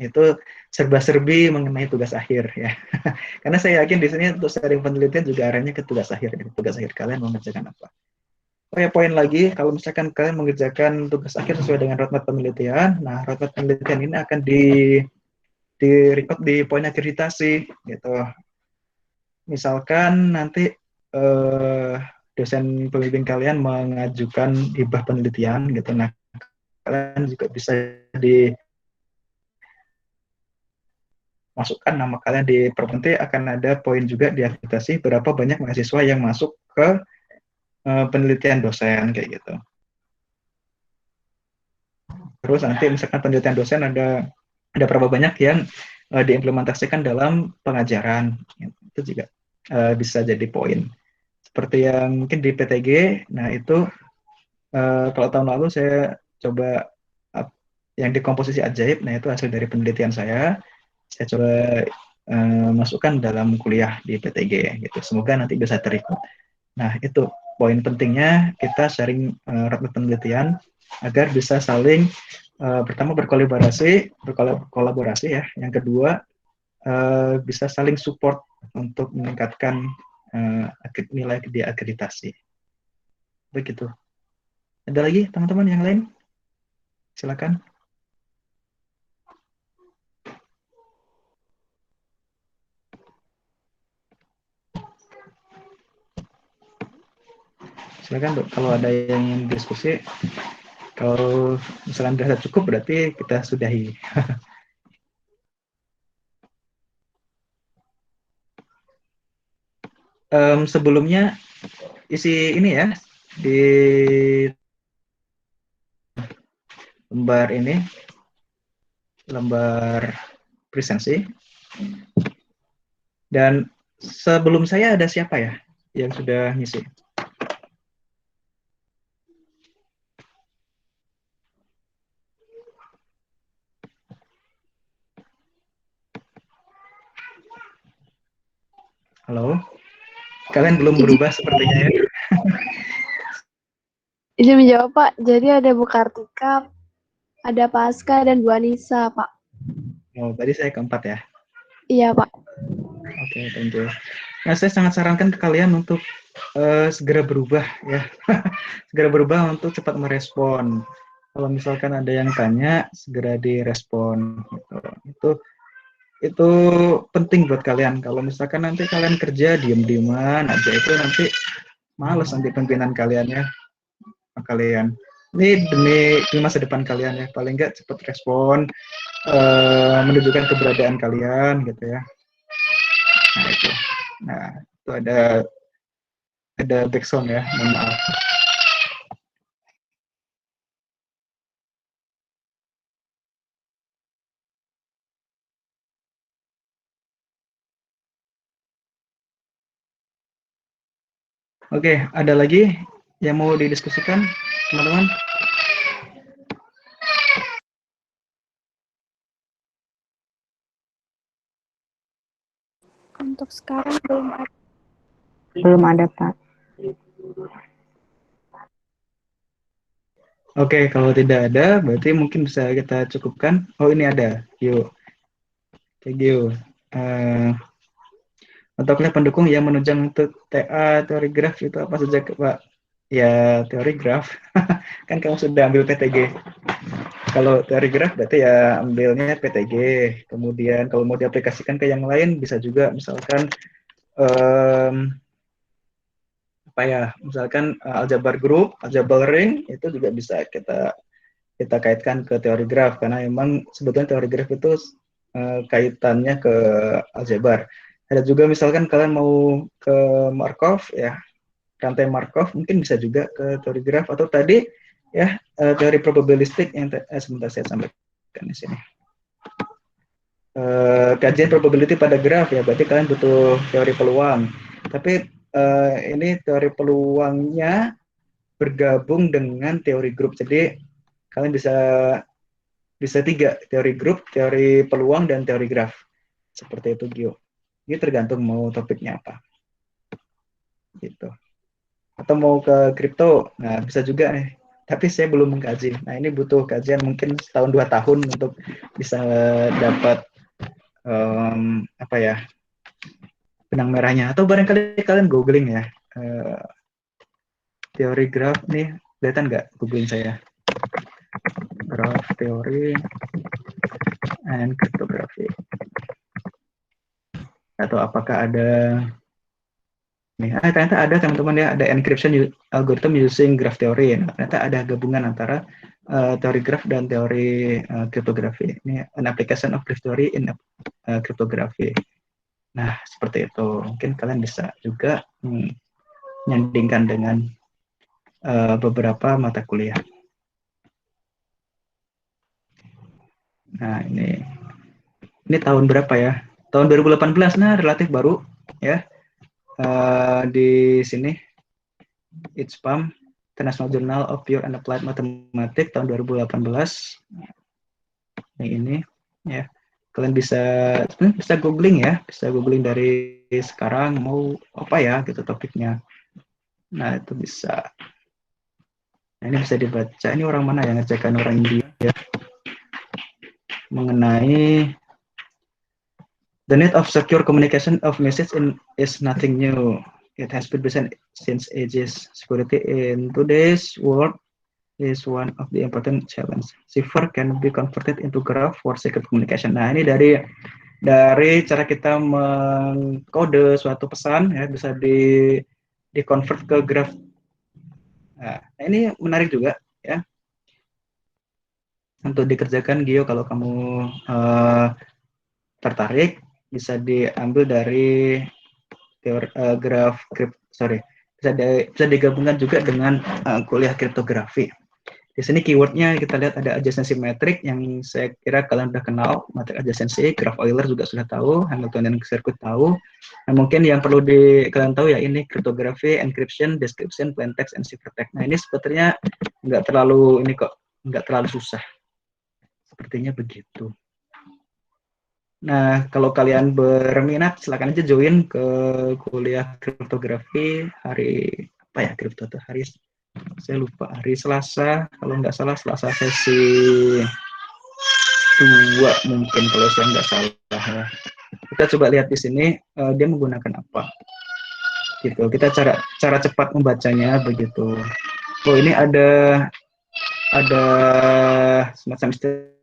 itu serba-serbi mengenai tugas akhir ya. Karena saya yakin di sini untuk sharing penelitian juga arahnya ke tugas akhir. Tugas akhir kalian mau mengerjakan apa? Oh ya, poin lagi, kalau misalkan kalian mengerjakan tugas akhir sesuai dengan roadmap penelitian, nah roadmap penelitian ini akan di record di poin akreditasi gitu. Misalkan nanti dosen pembimbing kalian mengajukan hibah penelitian gitu, nah kalian juga bisa masukkan nama kalian di nanti akan ada poin juga di akreditasi berapa banyak mahasiswa yang masuk ke penelitian dosen kayak gitu. Terus nanti misalkan penelitian dosen ada berapa banyak yang diimplementasikan dalam pengajaran, itu juga bisa jadi poin. Seperti yang mungkin di PTG, nah itu kalau tahun lalu saya coba yang di komposisi ajaib, nah itu hasil dari penelitian saya coba masukkan dalam kuliah di PTG gitu. Semoga nanti bisa terikut. Nah itu poin pentingnya kita sharing roadmap penelitian agar bisa saling pertama berkolaborasi ya. Yang kedua bisa saling support untuk meningkatkan nilai di akreditasi. Begitu. Ada lagi teman-teman yang lain? Silakan. Silakan Dok, kalau ada yang ingin diskusi. Kalau misalkan dirasa cukup berarti kita sudahi. Sebelumnya isi ini ya di lembar ini, lembar presensi. Dan sebelum saya ada siapa ya yang sudah ngisi? Halo? Kalian belum berubah sepertinya ya? Izin menjawab Pak, jadi ada Bu Kartika, ada Pak Aska, dan Bu Anissa Pak. Oh, tadi saya keempat ya? Iya Pak. Oke, thank you. Nah, saya sangat sarankan ke kalian untuk segera berubah ya. Segera berubah untuk cepat merespon. Kalau misalkan ada yang tanya, segera direspon gitu. Itu penting buat kalian. Kalau misalkan nanti kalian kerja diem-dieman aja, itu nanti males nanti pimpinan kalian ya. Kalian Ini demi masa depan kalian ya, paling nggak cepat respon, menunjukkan keberadaan kalian gitu ya. Nah itu, nah itu ada backsound ya, mohon maaf. Oke, ada lagi yang mau didiskusikan, teman-teman? Untuk sekarang belum ada. Belum ada, Pak. Oke, kalau tidak ada, berarti mungkin bisa kita cukupkan. Oh, ini ada. Yuk. Thank you. Untuk pendukung yang menunjang untuk TA teori graf itu apa saja, Pak? Ya, teori graf. Kan kamu sudah ambil PTG. Kalau teori graf berarti ya ambilnya PTG. Kemudian kalau mau diaplikasikan ke yang lain bisa juga, misalkan apa ya? Misalkan aljabar group, aljabar ring itu juga bisa kita kaitkan ke teori graf karena memang sebetulnya teori graf itu kaitannya ke aljabar. Ada juga misalkan kalian mau ke Markov ya, rantai Markov mungkin bisa juga ke teori graf, atau tadi ya teori probabilistik yang sebentar saya sampaikan di sini. Kajian probability pada graf ya, berarti kalian butuh teori peluang. Tapi ini teori peluangnya bergabung dengan teori grup. Jadi kalian bisa 3, teori grup, teori peluang, dan teori graf. Seperti itu, Gio. Ini tergantung mau topiknya apa. Gitu. Atau mau ke kripto, nah bisa juga nih. Tapi saya belum mengkaji. Nah ini butuh kajian mungkin setahun 2 tahun untuk bisa dapat apa ya, benang merahnya. Atau barangkali kalian googling ya. Teori graf nih, kelihatan nggak googling saya? Graph theory and cryptography. Atau apakah ada nih, ternyata ada teman-teman ya, ada encryption algorithm using graph theory. Nah, ternyata ada gabungan antara teori graph dan teori cryptography. Ini an application of graph theory in cryptography. Nah, seperti itu. Mungkin kalian bisa juga nyandingkan dengan beberapa mata kuliah. Nah, ini tahun berapa ya? Tahun 2018, nah relatif baru ya. Di sini ITSPAM, International Journal of Pure and Applied Mathematics tahun 2018. Ini ya, kalian bisa googling ya, bisa googling dari sekarang mau apa ya gitu topiknya. Nah itu bisa. Nah, ini bisa dibaca. Ini orang mana yang ngerjakan? Orang India ya. Mengenai the need of secure communication of message is nothing new. It has been present since ages. Security in today's world is one of the important challenge. Cipher can be converted into graph for secret communication. Nah, ini dari cara kita mengkode suatu pesan ya, bisa di convert ke graph. Nah, ini menarik juga ya untuk dikerjakan, Gio. Kalau kamu tertarik, bisa diambil dari teori graph bisa digabungkan juga dengan kuliah kriptografi. Di sini keywordnya kita lihat ada adjacency metric yang saya kira kalian sudah kenal, metrik adjacency, graph Euler juga sudah tahu, Hamiltonian circuit tahu. Nah, mungkin yang perlu kalian tahu ya ini kriptografi, encryption, description, plain text, and ciphertext. Nah ini sepertinya nggak terlalu susah. Sepertinya begitu. Nah kalau kalian berminat silakan aja join ke kuliah kriptografi hari apa ya, kripto tuh hari, saya lupa, hari Selasa kalau nggak salah, Selasa sesi 2 mungkin kalau saya nggak salah ya. Kita coba lihat di sini dia menggunakan apa gitu. Kita cara cepat membacanya begitu. Oh ini ada semacam istilah.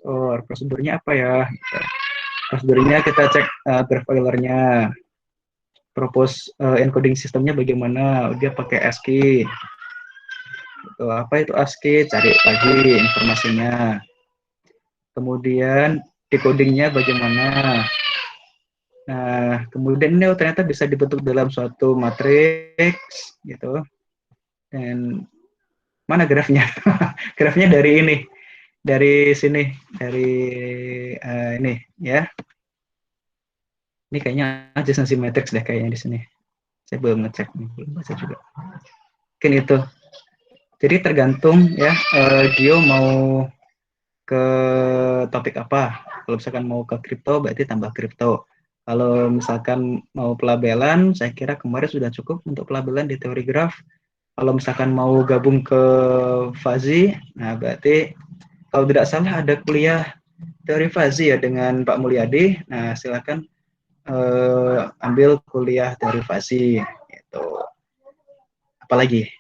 Oh prosedurnya apa ya, prosedurnya kita cek graph Euler-nya. propose encoding sistemnya bagaimana, dia pakai ASCII. Gitu. Apa itu ASCII? Cari lagi informasinya. Kemudian decodingnya bagaimana. Nah, kemudian ini ternyata bisa dibentuk dalam suatu matriks gitu. Dan mana grafnya? Grafnya dari ini, dari sini, dari ini ya. Ini kayaknya adjacency matrix deh kayaknya di sini. Saya belum ngecek nih, belum baca juga. Mungkin itu. Jadi tergantung ya, Gio mau ke topik apa. Kalau misalkan mau ke kripto, berarti tambah kripto. Kalau misalkan mau pelabelan, saya kira kemarin sudah cukup untuk pelabelan di teori graf. Kalau misalkan mau gabung ke fuzzy, nah berarti kalau tidak salah ada kuliah teori fuzzy ya dengan Pak Mulyadi. Nah silakan ambil kuliah teori fuzzy. Gitu. Apalagi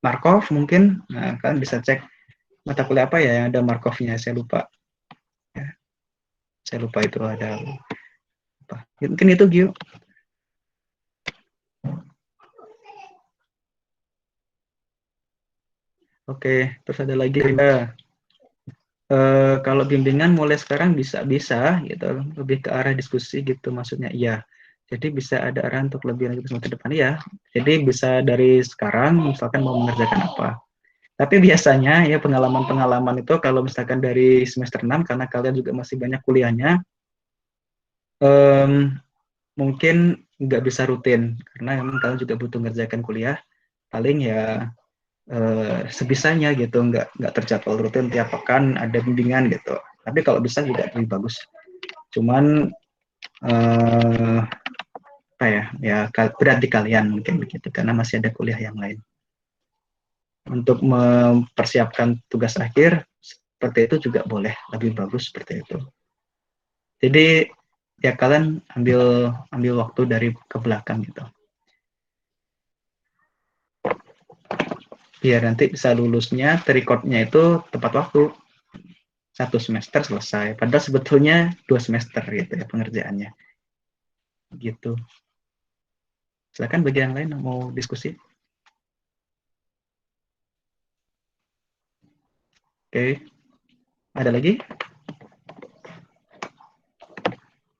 Markov mungkin, nah kalian bisa cek mata kuliah apa ya yang ada Markovnya, saya lupa. Ya, saya lupa itu ada apa. Mungkin itu Gio. Oke, terus ada lagi kalau bimbingan mulai sekarang bisa gitu, lebih ke arah diskusi gitu maksudnya iya. Jadi bisa ada arah untuk lebih lanjut ke depan ya. Jadi bisa dari sekarang misalkan mau mengerjakan apa. Tapi biasanya ya pengalaman-pengalaman itu kalau misalkan dari semester 6 karena kalian juga masih banyak kuliahnya, mungkin nggak bisa rutin karena memang kalian juga butuh mengerjakan kuliah. Paling ya sebisanya gitu, nggak terjadwal rutin tiap pekan ada bimbingan gitu. Tapi kalau bisa juga lebih bagus. Cuman apa ya berat di kalian mungkin begitu karena masih ada kuliah yang lain. Untuk mempersiapkan tugas akhir seperti itu juga boleh, lebih bagus seperti itu. Jadi ya kalian ambil waktu dari ke belakang gitu. Biar nanti bisa lulusnya, terrekodnya itu tepat waktu. 1 semester selesai. Padahal sebetulnya 2 semester gitu ya pengerjaannya. Gitu. Silakan bagi yang lain mau diskusi. Oke. Ada lagi?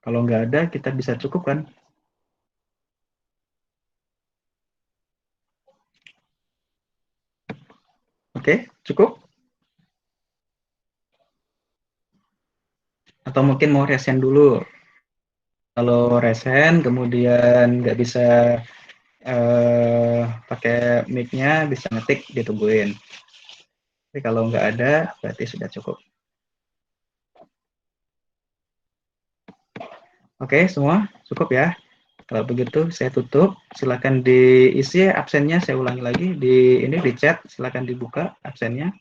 Kalau nggak ada, kita bisa cukup kan? Oke, cukup? Atau mungkin mau resen dulu? Kalau resen, kemudian nggak bisa pakai mic-nya, bisa ngetik, ditungguin. Tapi kalau nggak ada, berarti sudah cukup. Oke, semua cukup ya. Kalau begitu saya tutup. Silakan diisi absennya. Saya ulangi lagi di chat. Silakan dibuka absennya,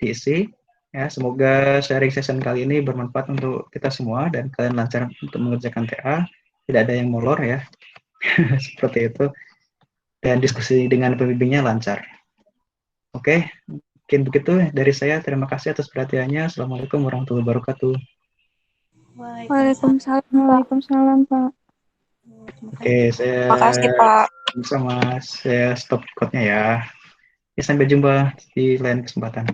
diisi. Ya, semoga sharing session kali ini bermanfaat untuk kita semua dan kalian lancar untuk mengerjakan TA. Tidak ada yang molor ya, seperti itu. Dan diskusi dengan pembimbingnya lancar. Oke, mungkin begitu dari saya. Terima kasih atas perhatiannya. Assalamualaikum warahmatullahi wabarakatuh. Waalaikumsalam, Pak. Waalaikumsalam, Pak. Oke, saya Makasih, Pak. sama saya stop code-nya ya. Sampai jumpa di lain kesempatan.